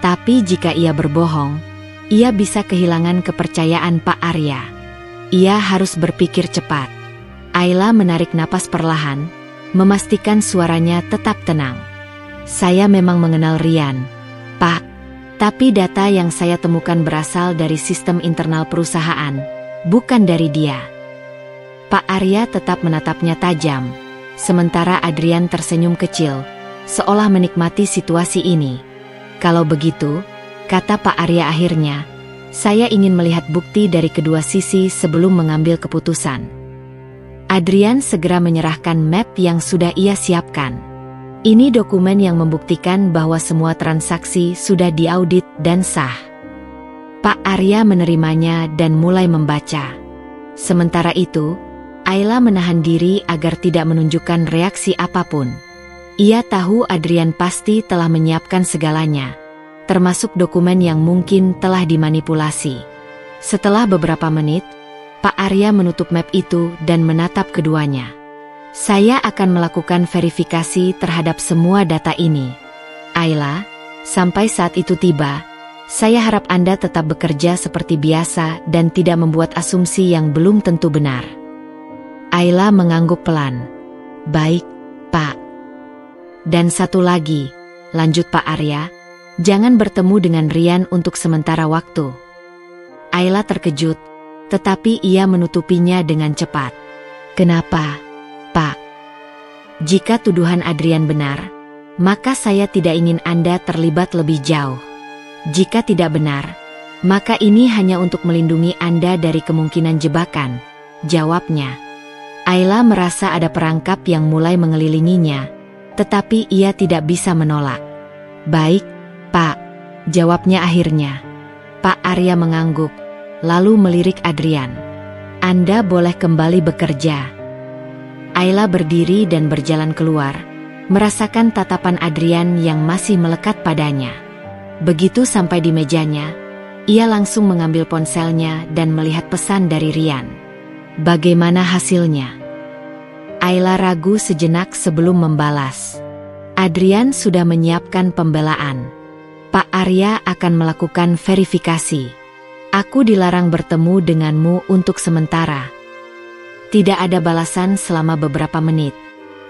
Tapi jika ia berbohong, ia bisa kehilangan kepercayaan Pak Arya. Ia harus berpikir cepat. Ayla menarik napas perlahan, memastikan suaranya tetap tenang. Saya memang mengenal Rian, Pak. Tapi data yang saya temukan berasal dari sistem internal perusahaan, bukan dari dia. Pak Arya tetap menatapnya tajam, sementara Adrian tersenyum kecil, seolah menikmati situasi ini. Kalau begitu, kata Pak Arya akhirnya, saya ingin melihat bukti dari kedua sisi sebelum mengambil keputusan. Adrian segera menyerahkan map yang sudah ia siapkan. Ini dokumen yang membuktikan bahwa semua transaksi sudah diaudit dan sah. Pak Arya menerimanya dan mulai membaca. Sementara itu, Ayla menahan diri agar tidak menunjukkan reaksi apapun. Ia tahu Adrian pasti telah menyiapkan segalanya, termasuk dokumen yang mungkin telah dimanipulasi. Setelah beberapa menit, Pak Arya menutup map itu dan menatap keduanya. Saya akan melakukan verifikasi terhadap semua data ini. Ayla, sampai saat itu tiba, saya harap Anda tetap bekerja seperti biasa dan tidak membuat asumsi yang belum tentu benar. Ayla mengangguk pelan. Baik, Pak. Dan satu lagi, lanjut Pak Arya, jangan bertemu dengan Rian untuk sementara waktu. Ayla terkejut, tetapi ia menutupinya dengan cepat. Kenapa, Pak? Jika tuduhan Adrian benar, maka saya tidak ingin Anda terlibat lebih jauh. Jika tidak benar, maka ini hanya untuk melindungi Anda dari kemungkinan jebakan, jawabnya. Ayla merasa ada perangkap yang mulai mengelilinginya, tetapi ia tidak bisa menolak. Baik, Pak, jawabnya akhirnya. Pak Arya mengangguk, lalu melirik Adrian. Anda boleh kembali bekerja. Ayla berdiri dan berjalan keluar, merasakan tatapan Adrian yang masih melekat padanya. Begitu sampai di mejanya, ia langsung mengambil ponselnya dan melihat pesan dari Rian. Bagaimana hasilnya? Ayla ragu sejenak sebelum membalas. Adrian sudah menyiapkan pembelaan. Pak Arya akan melakukan verifikasi. Aku dilarang bertemu denganmu untuk sementara. Tidak ada balasan selama beberapa menit.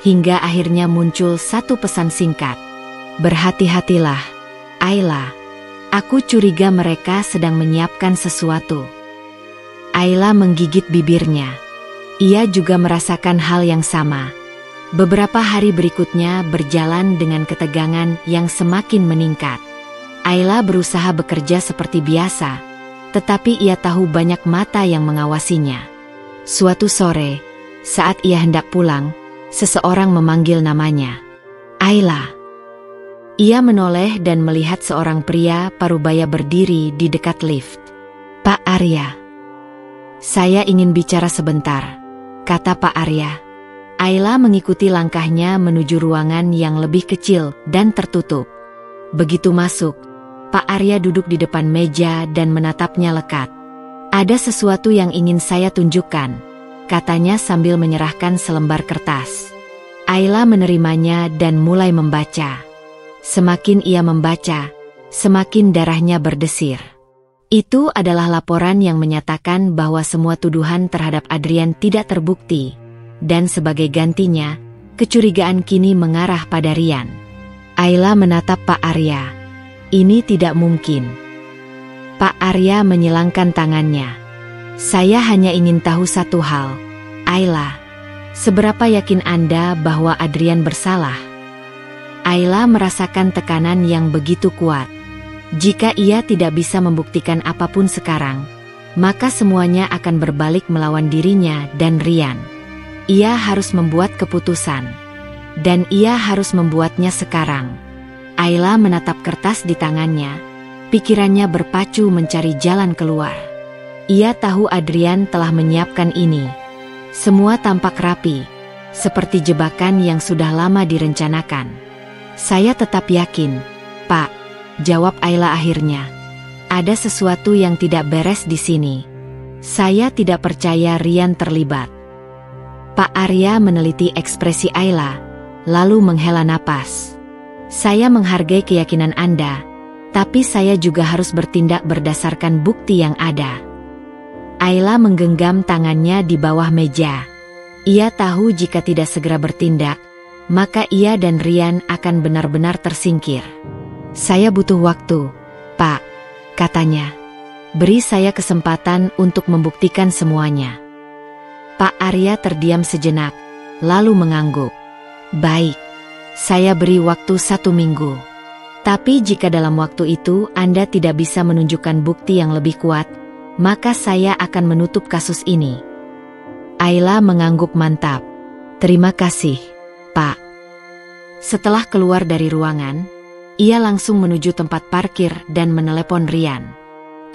Hingga akhirnya muncul satu pesan singkat. Berhati-hatilah, Ayla. Aku curiga mereka sedang menyiapkan sesuatu. Ayla menggigit bibirnya. Ia juga merasakan hal yang sama. Beberapa hari berikutnya berjalan dengan ketegangan yang semakin meningkat. Ayla berusaha bekerja seperti biasa, tetapi ia tahu banyak mata yang mengawasinya. Suatu sore, saat ia hendak pulang, seseorang memanggil namanya. Ayla. Ia menoleh dan melihat seorang pria parubaya berdiri di dekat lift. Pak Arya. Saya ingin bicara sebentar, kata Pak Arya. Ayla mengikuti langkahnya menuju ruangan yang lebih kecil dan tertutup. Begitu masuk, Pak Arya duduk di depan meja dan menatapnya lekat. Ada sesuatu yang ingin saya tunjukkan, katanya sambil menyerahkan selembar kertas. Ayla menerimanya dan mulai membaca. Semakin ia membaca, semakin darahnya berdesir. Itu adalah laporan yang menyatakan bahwa semua tuduhan terhadap Adrian tidak terbukti, dan sebagai gantinya, kecurigaan kini mengarah pada Rian. Ayla menatap Pak Arya. Ini tidak mungkin. Pak Arya menyilangkan tangannya. Saya hanya ingin tahu satu hal, Ayla. Seberapa yakin Anda bahwa Adrian bersalah? Ayla merasakan tekanan yang begitu kuat. Jika ia tidak bisa membuktikan apapun sekarang, maka semuanya akan berbalik melawan dirinya dan Rian. Ia harus membuat keputusan. Dan ia harus membuatnya sekarang. Ayla menatap kertas di tangannya. Pikirannya berpacu mencari jalan keluar. Ia tahu Adrian telah menyiapkan ini. Semua tampak rapi, seperti jebakan yang sudah lama direncanakan. Saya tetap yakin, Pak, jawab Ayla akhirnya. Ada sesuatu yang tidak beres di sini. Saya tidak percaya Rian terlibat. Pak Arya meneliti ekspresi Ayla, lalu menghela napas. Saya menghargai keyakinan Anda, tapi saya juga harus bertindak berdasarkan bukti yang ada. Ayla menggenggam tangannya di bawah meja. Ia tahu jika tidak segera bertindak, maka ia dan Rian akan benar-benar tersingkir. Saya butuh waktu, Pak, katanya. Beri saya kesempatan untuk membuktikan semuanya. Pak Arya terdiam sejenak, lalu mengangguk. Baik, saya beri waktu 1 minggu. Tapi jika dalam waktu itu Anda tidak bisa menunjukkan bukti yang lebih kuat, maka saya akan menutup kasus ini. Ayla mengangguk mantap. Terima kasih, Pak. Setelah keluar dari ruangan, ia langsung menuju tempat parkir dan menelepon Rian.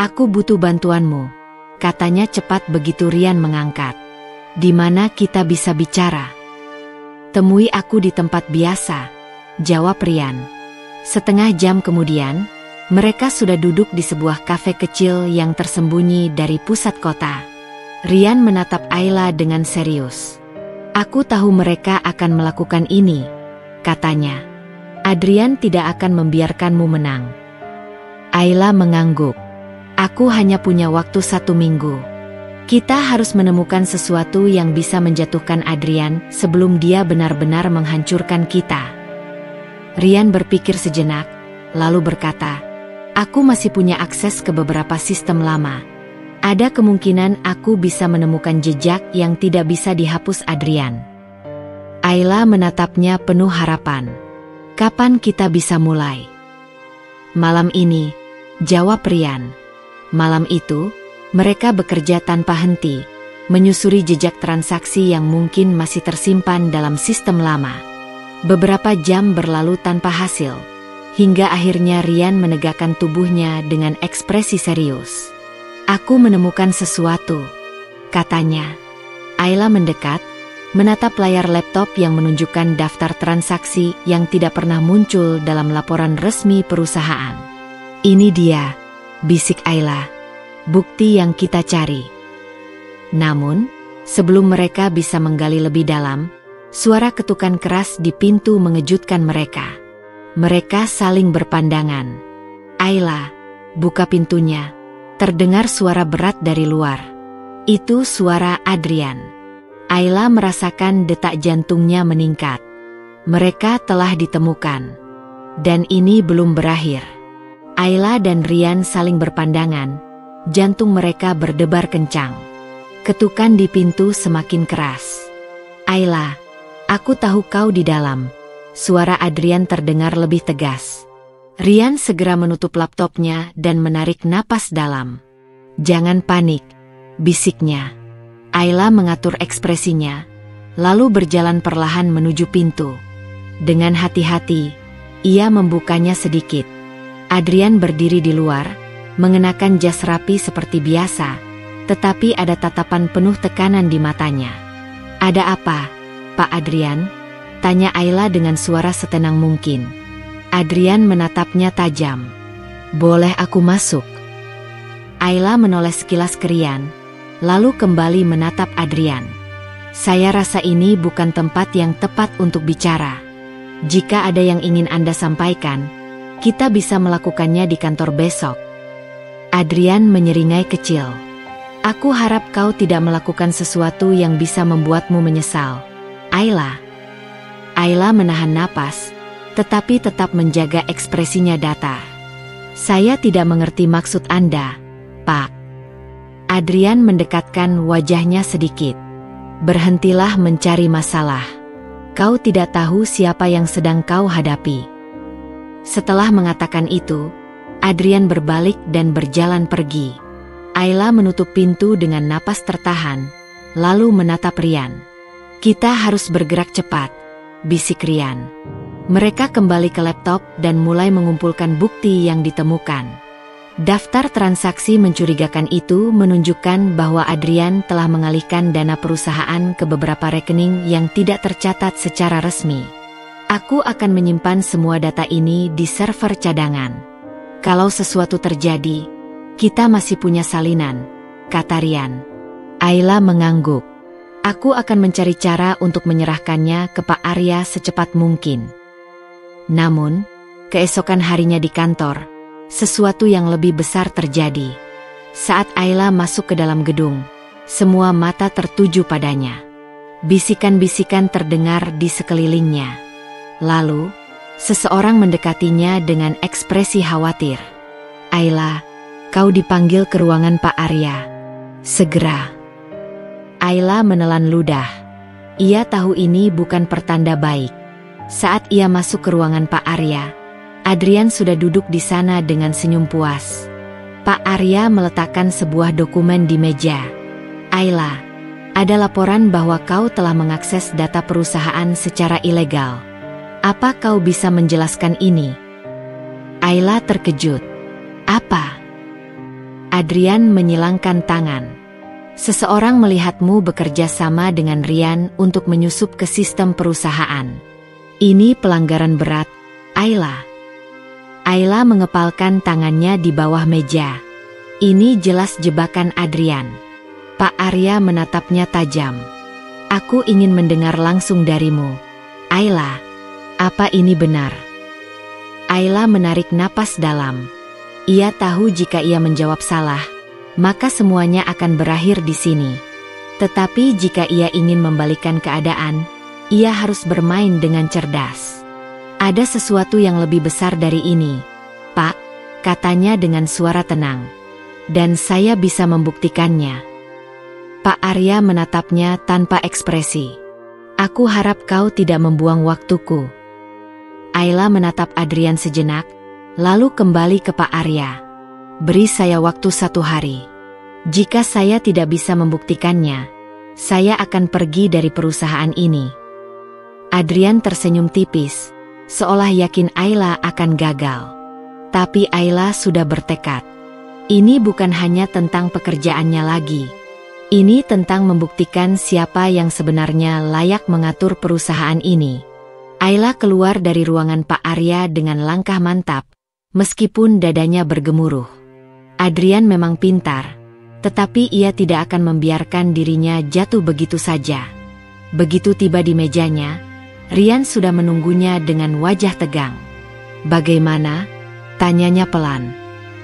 Aku butuh bantuanmu, katanya cepat begitu Rian mengangkat. Di mana kita bisa bicara? Temui aku di tempat biasa, jawab Rian. Setengah jam kemudian, mereka sudah duduk di sebuah kafe kecil yang tersembunyi dari pusat kota. Rian menatap Ayla dengan serius. Aku tahu mereka akan melakukan ini, katanya. Adrian tidak akan membiarkanmu menang. Ayla mengangguk. Aku hanya punya waktu 1 minggu. Kita harus menemukan sesuatu yang bisa menjatuhkan Adrian sebelum dia benar-benar menghancurkan kita. Rian berpikir sejenak, lalu berkata, aku masih punya akses ke beberapa sistem lama. Ada kemungkinan aku bisa menemukan jejak yang tidak bisa dihapus Adrian. Ayla menatapnya penuh harapan. Kapan kita bisa mulai? Malam ini, jawab Rian. Malam itu, mereka bekerja tanpa henti, menyusuri jejak transaksi yang mungkin masih tersimpan dalam sistem lama. Beberapa jam berlalu tanpa hasil, hingga akhirnya Rian menegakkan tubuhnya dengan ekspresi serius. Aku menemukan sesuatu, katanya. Ayla mendekat, menatap layar laptop yang menunjukkan daftar transaksi yang tidak pernah muncul dalam laporan resmi perusahaan. Ini dia, bisik Ayla, bukti yang kita cari. Namun, sebelum mereka bisa menggali lebih dalam, Suara ketukan keras di pintu mengejutkan mereka. Mereka saling berpandangan. "Ayla, buka pintunya." Terdengar suara berat dari luar. Itu suara Adrian. Ayla merasakan detak jantungnya meningkat. Mereka telah ditemukan. Dan ini belum berakhir. Ayla dan Rian saling berpandangan. Jantung mereka berdebar kencang. Ketukan di pintu semakin keras. "Ayla, aku tahu kau di dalam." Suara Adrian terdengar lebih tegas. Rian segera menutup laptopnya dan menarik napas dalam. "Jangan panik," bisiknya. Ayla mengatur ekspresinya, lalu berjalan perlahan menuju pintu. Dengan hati-hati, ia membukanya sedikit. Adrian berdiri di luar, mengenakan jas rapi seperti biasa, tetapi ada tatapan penuh tekanan di matanya. "Ada apa, Pak Adrian?" tanya Ayla dengan suara setenang mungkin. Adrian menatapnya tajam. "Boleh aku masuk?" Ayla menoleh sekilas ke Rian, lalu kembali menatap Adrian. "Saya rasa ini bukan tempat yang tepat untuk bicara. Jika ada yang ingin Anda sampaikan, kita bisa melakukannya di kantor besok." Adrian menyeringai kecil. "Aku harap kau tidak melakukan sesuatu yang bisa membuatmu menyesal, Ayla." Ayla menahan napas, tetapi tetap menjaga ekspresinya datar. "Saya tidak mengerti maksud Anda, Pak." Adrian mendekatkan wajahnya sedikit. "Berhentilah mencari masalah. Kau tidak tahu siapa yang sedang kau hadapi." Setelah mengatakan itu, Adrian berbalik dan berjalan pergi. Ayla menutup pintu dengan napas tertahan, lalu menatap Rian. "Kita harus bergerak cepat," bisik Rian. Mereka kembali ke laptop dan mulai mengumpulkan bukti yang ditemukan. Daftar transaksi mencurigakan itu menunjukkan bahwa Adrian telah mengalihkan dana perusahaan ke beberapa rekening yang tidak tercatat secara resmi. "Aku akan menyimpan semua data ini di server cadangan. Kalau sesuatu terjadi, kita masih punya salinan," kata Rian. Ayla mengangguk. "Aku akan mencari cara untuk menyerahkannya ke Pak Arya secepat mungkin." Namun, keesokan harinya di kantor, sesuatu yang lebih besar terjadi. Saat Ayla masuk ke dalam gedung, semua mata tertuju padanya. Bisikan-bisikan terdengar di sekelilingnya. Lalu, seseorang mendekatinya dengan ekspresi khawatir. "Ayla, kau dipanggil ke ruangan Pak Arya. Segera." Ayla menelan ludah. Ia tahu ini bukan pertanda baik. Saat ia masuk ke ruangan Pak Arya, Adrian sudah duduk di sana dengan senyum puas. Pak Arya meletakkan sebuah dokumen di meja. "Ayla, ada laporan bahwa kau telah mengakses data perusahaan secara ilegal. Apa kau bisa menjelaskan ini?" Ayla terkejut. "Apa?" Adrian menyilangkan tangan. "Seseorang melihatmu bekerja sama dengan Rian untuk menyusup ke sistem perusahaan. Ini pelanggaran berat, Ayla." Ayla mengepalkan tangannya di bawah meja. Ini jelas jebakan Adrian. Pak Arya menatapnya tajam. "Aku ingin mendengar langsung darimu, Ayla. Apa ini benar?" Ayla menarik napas dalam. Ia tahu jika ia menjawab salah, maka semuanya akan berakhir di sini. Tetapi jika ia ingin membalikkan keadaan, ia harus bermain dengan cerdas. "Ada sesuatu yang lebih besar dari ini, Pak," katanya dengan suara tenang. "Dan saya bisa membuktikannya." Pak Arya menatapnya tanpa ekspresi. "Aku harap kau tidak membuang waktuku." Ayla menatap Adrian sejenak, lalu kembali ke Pak Arya. "Beri saya waktu 1 hari. Jika saya tidak bisa membuktikannya, saya akan pergi dari perusahaan ini." Adrian tersenyum tipis, seolah yakin Ayla akan gagal. Tapi Ayla sudah bertekad. Ini bukan hanya tentang pekerjaannya lagi. Ini tentang membuktikan siapa yang sebenarnya layak mengatur perusahaan ini. Ayla keluar dari ruangan Pak Arya dengan langkah mantap, meskipun dadanya bergemuruh. Adrian memang pintar, tetapi ia tidak akan membiarkan dirinya jatuh begitu saja. Begitu tiba di mejanya, Rian sudah menunggunya dengan wajah tegang. "Bagaimana?" tanyanya pelan.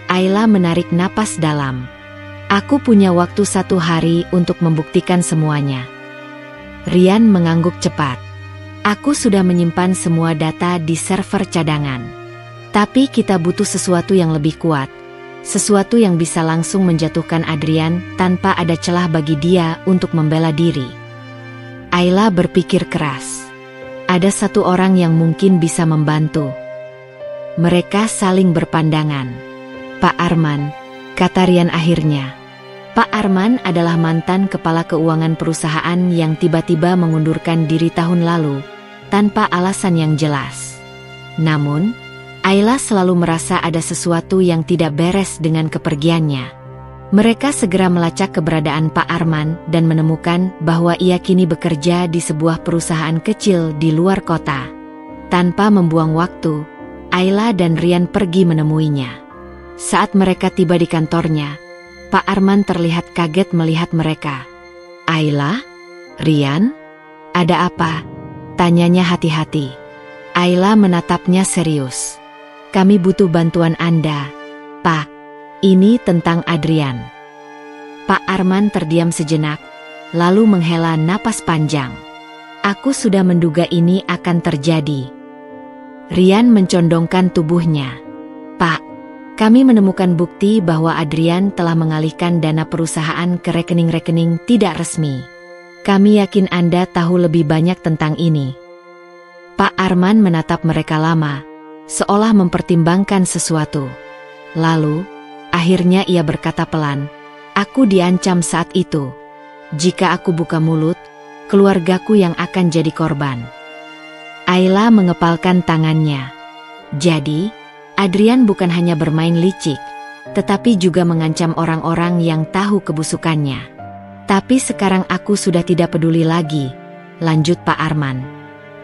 Ayla menarik napas dalam. "Aku punya waktu 1 hari untuk membuktikan semuanya." Rian mengangguk cepat. "Aku sudah menyimpan semua data di server cadangan. Tapi kita butuh sesuatu yang lebih kuat. Sesuatu yang bisa langsung menjatuhkan Adrian tanpa ada celah bagi dia untuk membela diri." Ayla berpikir keras. Ada satu orang yang mungkin bisa membantu. Mereka saling berpandangan. "Pak Arman," kata Rian akhirnya. Pak Arman adalah mantan kepala keuangan perusahaan yang tiba-tiba mengundurkan diri tahun lalu, tanpa alasan yang jelas. Namun, Ayla selalu merasa ada sesuatu yang tidak beres dengan kepergiannya. Mereka segera melacak keberadaan Pak Arman dan menemukan bahwa ia kini bekerja di sebuah perusahaan kecil di luar kota. Tanpa membuang waktu, Ayla dan Rian pergi menemuinya. Saat mereka tiba di kantornya, Pak Arman terlihat kaget melihat mereka. "Ayla? Rian? Ada apa?" tanyanya hati-hati. Ayla menatapnya serius. "Kami butuh bantuan Anda, Pak. Ini tentang Adrian." Pak Arman terdiam sejenak, lalu menghela napas panjang. "Aku sudah menduga ini akan terjadi." Rian mencondongkan tubuhnya. "Pak, kami menemukan bukti bahwa Adrian telah mengalihkan dana perusahaan ke rekening-rekening tidak resmi. Kami yakin Anda tahu lebih banyak tentang ini." Pak Arman menatap mereka lama, seolah mempertimbangkan sesuatu. Lalu, akhirnya ia berkata pelan, "Aku diancam saat itu. Jika aku buka mulut, keluargaku yang akan jadi korban." Ayla mengepalkan tangannya. Jadi, Adrian bukan hanya bermain licik, tetapi juga mengancam orang-orang yang tahu kebusukannya. "Tapi sekarang aku sudah tidak peduli lagi," lanjut Pak Arman.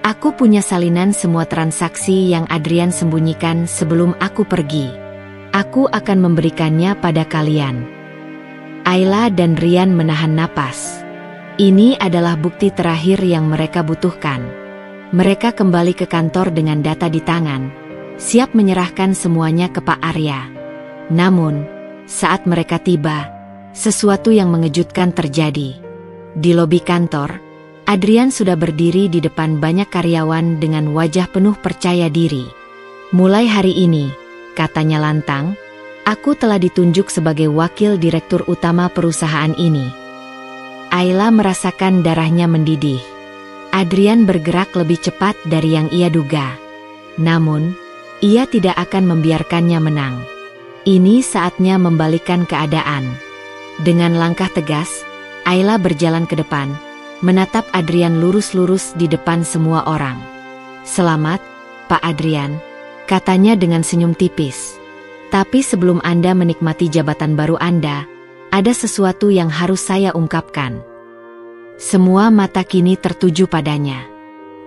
"Aku punya salinan semua transaksi yang Adrian sembunyikan sebelum aku pergi. Aku akan memberikannya pada kalian." Ayla dan Rian menahan napas. Ini adalah bukti terakhir yang mereka butuhkan. Mereka kembali ke kantor dengan data di tangan, siap menyerahkan semuanya ke Pak Arya. Namun, saat mereka tiba, sesuatu yang mengejutkan terjadi. Di lobi kantor, Adrian sudah berdiri di depan banyak karyawan dengan wajah penuh percaya diri. "Mulai hari ini," katanya lantang, "aku telah ditunjuk sebagai wakil direktur utama perusahaan ini." Ayla merasakan darahnya mendidih. Adrian bergerak lebih cepat dari yang ia duga. Namun, ia tidak akan membiarkannya menang. Ini saatnya membalikkan keadaan. Dengan langkah tegas, Ayla berjalan ke depan, menatap Adrian lurus-lurus di depan semua orang. "Selamat, Pak Adrian," katanya dengan senyum tipis. "Tapi sebelum Anda menikmati jabatan baru Anda, ada sesuatu yang harus saya ungkapkan." Semua mata kini tertuju padanya.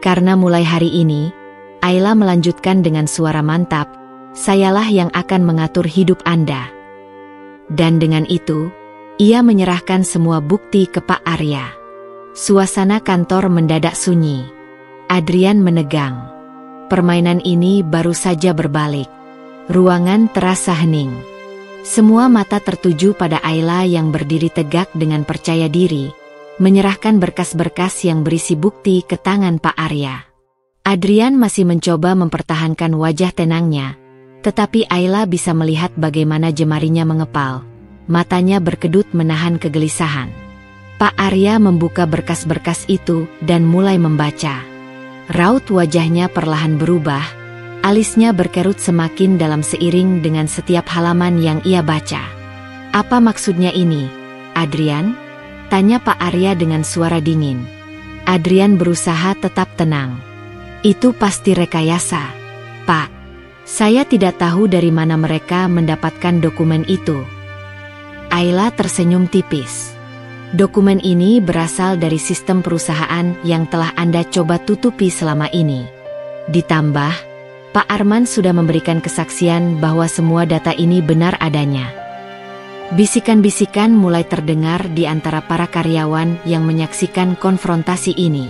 Karena mulai hari ini, Ayla melanjutkan dengan suara mantap, "Sayalah yang akan mengatur hidup Anda." Dan dengan itu, ia menyerahkan semua bukti ke Pak Arya. Suasana kantor mendadak sunyi. Adrian menegang. Permainan ini baru saja berbalik. Ruangan terasa hening. Semua mata tertuju pada Ayla yang berdiri tegak dengan percaya diri, menyerahkan berkas-berkas yang berisi bukti ke tangan Pak Arya. Adrian masih mencoba mempertahankan wajah tenangnya, tetapi Ayla bisa melihat bagaimana jemarinya mengepal, matanya berkedut menahan kegelisahan. Pak Arya membuka berkas-berkas itu dan mulai membaca. Raut wajahnya perlahan berubah, alisnya berkerut semakin dalam seiring dengan setiap halaman yang ia baca. "Apa maksudnya ini, Adrian?" tanya Pak Arya dengan suara dingin. Adrian berusaha tetap tenang. "Itu pasti rekayasa, Pak. Saya tidak tahu dari mana mereka mendapatkan dokumen itu." Ayla tersenyum tipis. "Dokumen ini berasal dari sistem perusahaan yang telah Anda coba tutupi selama ini. Ditambah, Pak Arman sudah memberikan kesaksian bahwa semua data ini benar adanya." Bisikan-bisikan mulai terdengar di antara para karyawan yang menyaksikan konfrontasi ini.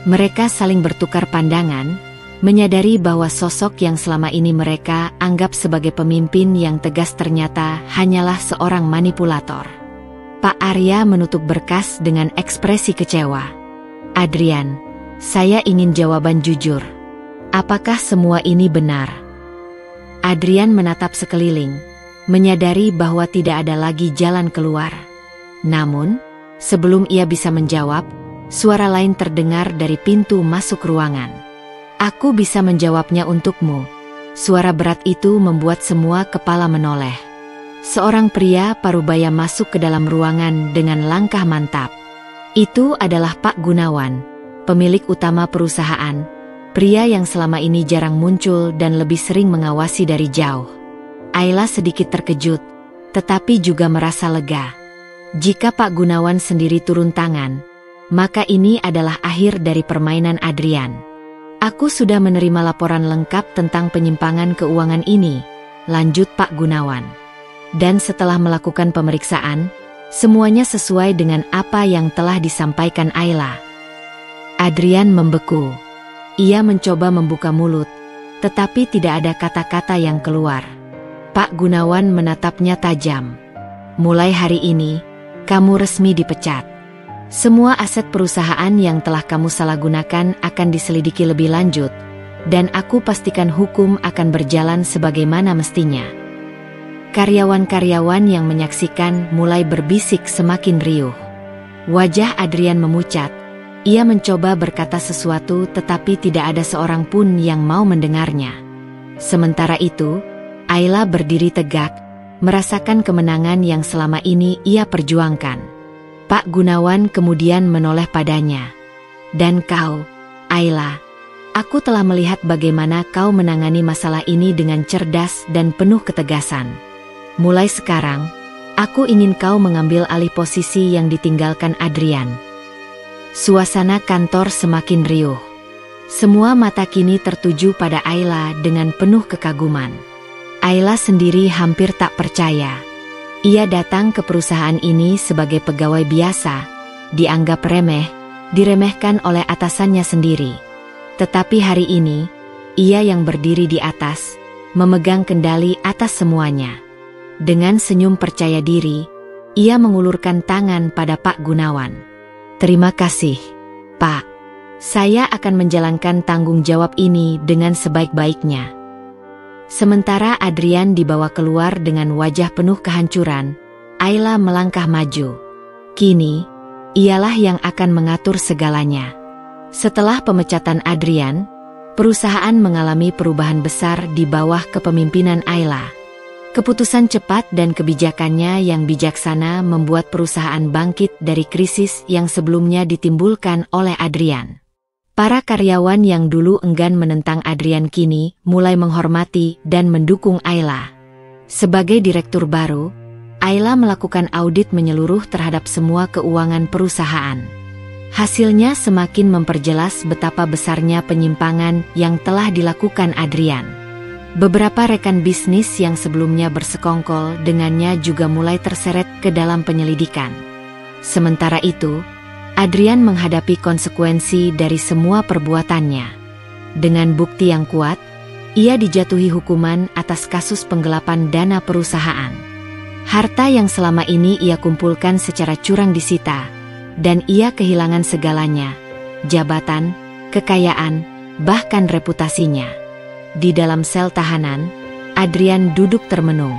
Mereka saling bertukar pandangan, menyadari bahwa sosok yang selama ini mereka anggap sebagai pemimpin yang tegas ternyata hanyalah seorang manipulator. Pak Arya menutup berkas dengan ekspresi kecewa. "Adrian, saya ingin jawaban jujur. Apakah semua ini benar?" Adrian menatap sekeliling, menyadari bahwa tidak ada lagi jalan keluar. Namun, sebelum ia bisa menjawab, suara lain terdengar dari pintu masuk ruangan. "Aku bisa menjawabnya untukmu." Suara berat itu membuat semua kepala menoleh. Seorang pria parubaya masuk ke dalam ruangan dengan langkah mantap. Itu adalah Pak Gunawan, pemilik utama perusahaan, pria yang selama ini jarang muncul dan lebih sering mengawasi dari jauh. Ayla sedikit terkejut, tetapi juga merasa lega. Jika Pak Gunawan sendiri turun tangan, maka ini adalah akhir dari permainan Adrian. "Aku sudah menerima laporan lengkap tentang penyimpangan keuangan ini," lanjut Pak Gunawan. "Dan setelah melakukan pemeriksaan, semuanya sesuai dengan apa yang telah disampaikan Ayla." Adrian membeku. Ia mencoba membuka mulut, tetapi tidak ada kata-kata yang keluar. Pak Gunawan menatapnya tajam. "Mulai hari ini, kamu resmi dipecat. Semua aset perusahaan yang telah kamu salahgunakan akan diselidiki lebih lanjut, dan aku pastikan hukum akan berjalan sebagaimana mestinya." Karyawan-karyawan yang menyaksikan mulai berbisik semakin riuh. Wajah Adrian memucat. Ia mencoba berkata sesuatu tetapi tidak ada seorang pun yang mau mendengarnya. Sementara itu, Ayla berdiri tegak, merasakan kemenangan yang selama ini ia perjuangkan. Pak Gunawan kemudian menoleh padanya. "Dan kau, Ayla, aku telah melihat bagaimana kau menangani masalah ini dengan cerdas dan penuh ketegasan. Mulai sekarang, aku ingin kau mengambil alih posisi yang ditinggalkan Adrian." Suasana kantor semakin riuh. Semua mata kini tertuju pada Ayla dengan penuh kekaguman. Ayla sendiri hampir tak percaya. Ia datang ke perusahaan ini sebagai pegawai biasa, dianggap remeh, diremehkan oleh atasannya sendiri. Tetapi hari ini, ia yang berdiri di atas, memegang kendali atas semuanya. Dengan senyum percaya diri, ia mengulurkan tangan pada Pak Gunawan. "Terima kasih, Pak. Saya akan menjalankan tanggung jawab ini dengan sebaik-baiknya." Sementara Adrian dibawa keluar dengan wajah penuh kehancuran, Ayla melangkah maju. Kini, ialah yang akan mengatur segalanya. Setelah pemecatan Adrian, perusahaan mengalami perubahan besar di bawah kepemimpinan Ayla. Keputusan cepat dan kebijakannya yang bijaksana membuat perusahaan bangkit dari krisis yang sebelumnya ditimbulkan oleh Adrian. Para karyawan yang dulu enggan menentang Adrian kini mulai menghormati dan mendukung Ayla. Sebagai direktur baru, Ayla melakukan audit menyeluruh terhadap semua keuangan perusahaan. Hasilnya semakin memperjelas betapa besarnya penyimpangan yang telah dilakukan Adrian. Beberapa rekan bisnis yang sebelumnya bersekongkol dengannya juga mulai terseret ke dalam penyelidikan. Sementara itu, Adrian menghadapi konsekuensi dari semua perbuatannya. Dengan bukti yang kuat, ia dijatuhi hukuman atas kasus penggelapan dana perusahaan. Harta yang selama ini ia kumpulkan secara curang disita, dan ia kehilangan segalanya, jabatan, kekayaan, bahkan reputasinya. Di dalam sel tahanan, Adrian duduk termenung.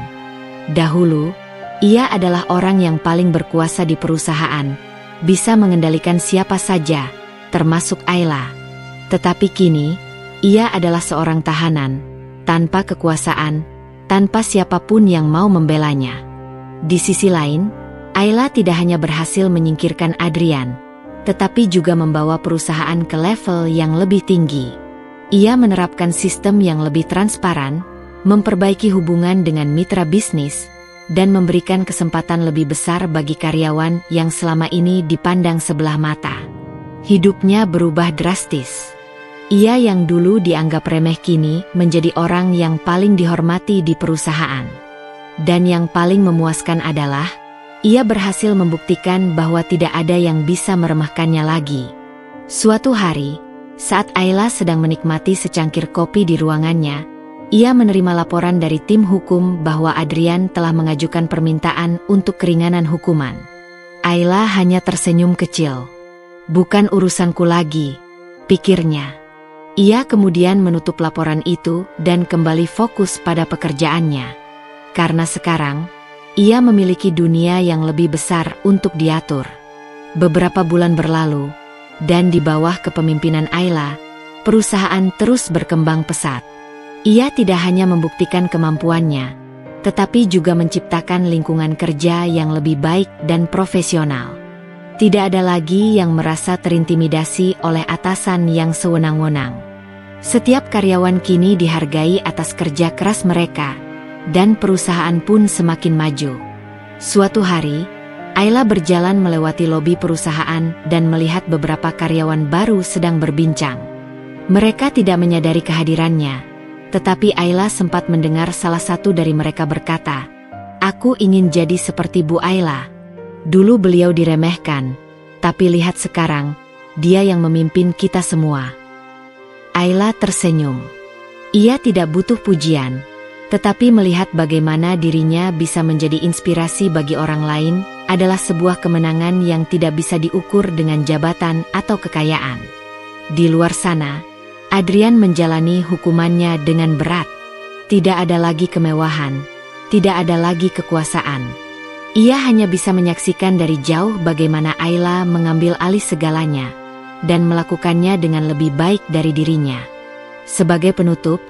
Dahulu, ia adalah orang yang paling berkuasa di perusahaan, bisa mengendalikan siapa saja, termasuk Ayla. Tetapi kini, ia adalah seorang tahanan, tanpa kekuasaan, tanpa siapapun yang mau membelanya. Di sisi lain, Ayla tidak hanya berhasil menyingkirkan Adrian, tetapi juga membawa perusahaan ke level yang lebih tinggi. Ia menerapkan sistem yang lebih transparan, memperbaiki hubungan dengan mitra bisnis, dan memberikan kesempatan lebih besar bagi karyawan yang selama ini dipandang sebelah mata. Hidupnya berubah drastis. Ia yang dulu dianggap remeh kini menjadi orang yang paling dihormati di perusahaan. Dan yang paling memuaskan adalah, ia berhasil membuktikan bahwa tidak ada yang bisa meremehkannya lagi. Suatu hari, saat Ayla sedang menikmati secangkir kopi di ruangannya, ia menerima laporan dari tim hukum bahwa Adrian telah mengajukan permintaan untuk keringanan hukuman. Ayla hanya tersenyum kecil. Bukan urusanku lagi, pikirnya. Ia kemudian menutup laporan itu dan kembali fokus pada pekerjaannya. Karena sekarang, ia memiliki dunia yang lebih besar untuk diatur. Beberapa bulan berlalu, dan di bawah kepemimpinan Ayla, perusahaan terus berkembang pesat. Ia tidak hanya membuktikan kemampuannya, tetapi juga menciptakan lingkungan kerja yang lebih baik dan profesional. Tidak ada lagi yang merasa terintimidasi oleh atasan yang sewenang-wenang. Setiap karyawan kini dihargai atas kerja keras mereka, dan perusahaan pun semakin maju. Suatu hari, Ayla berjalan melewati lobi perusahaan dan melihat beberapa karyawan baru sedang berbincang. Mereka tidak menyadari kehadirannya, tetapi Ayla sempat mendengar salah satu dari mereka berkata, "Aku ingin jadi seperti Bu Ayla. Dulu beliau diremehkan, tapi lihat sekarang, dia yang memimpin kita semua." Ayla tersenyum. Ia tidak butuh pujian, tetapi melihat bagaimana dirinya bisa menjadi inspirasi bagi orang lain adalah sebuah kemenangan yang tidak bisa diukur dengan jabatan atau kekayaan. Di luar sana, Adrian menjalani hukumannya dengan berat. Tidak ada lagi kemewahan, tidak ada lagi kekuasaan. Ia hanya bisa menyaksikan dari jauh bagaimana Ayla mengambil alih segalanya dan melakukannya dengan lebih baik dari dirinya. Sebagai penutup,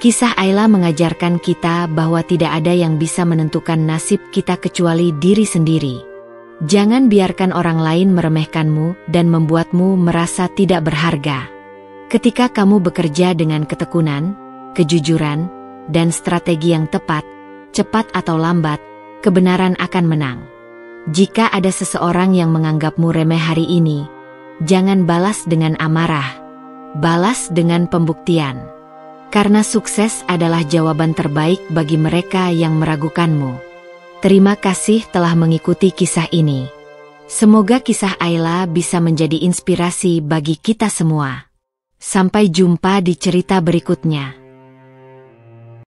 kisah Ayla mengajarkan kita bahwa tidak ada yang bisa menentukan nasib kita kecuali diri sendiri. Jangan biarkan orang lain meremehkanmu dan membuatmu merasa tidak berharga. Ketika kamu bekerja dengan ketekunan, kejujuran, dan strategi yang tepat, cepat atau lambat, kebenaran akan menang. Jika ada seseorang yang menganggapmu remeh hari ini, jangan balas dengan amarah, balas dengan pembuktian. Karena sukses adalah jawaban terbaik bagi mereka yang meragukanmu. Terima kasih telah mengikuti kisah ini. Semoga kisah Ayla bisa menjadi inspirasi bagi kita semua. Sampai jumpa di cerita berikutnya.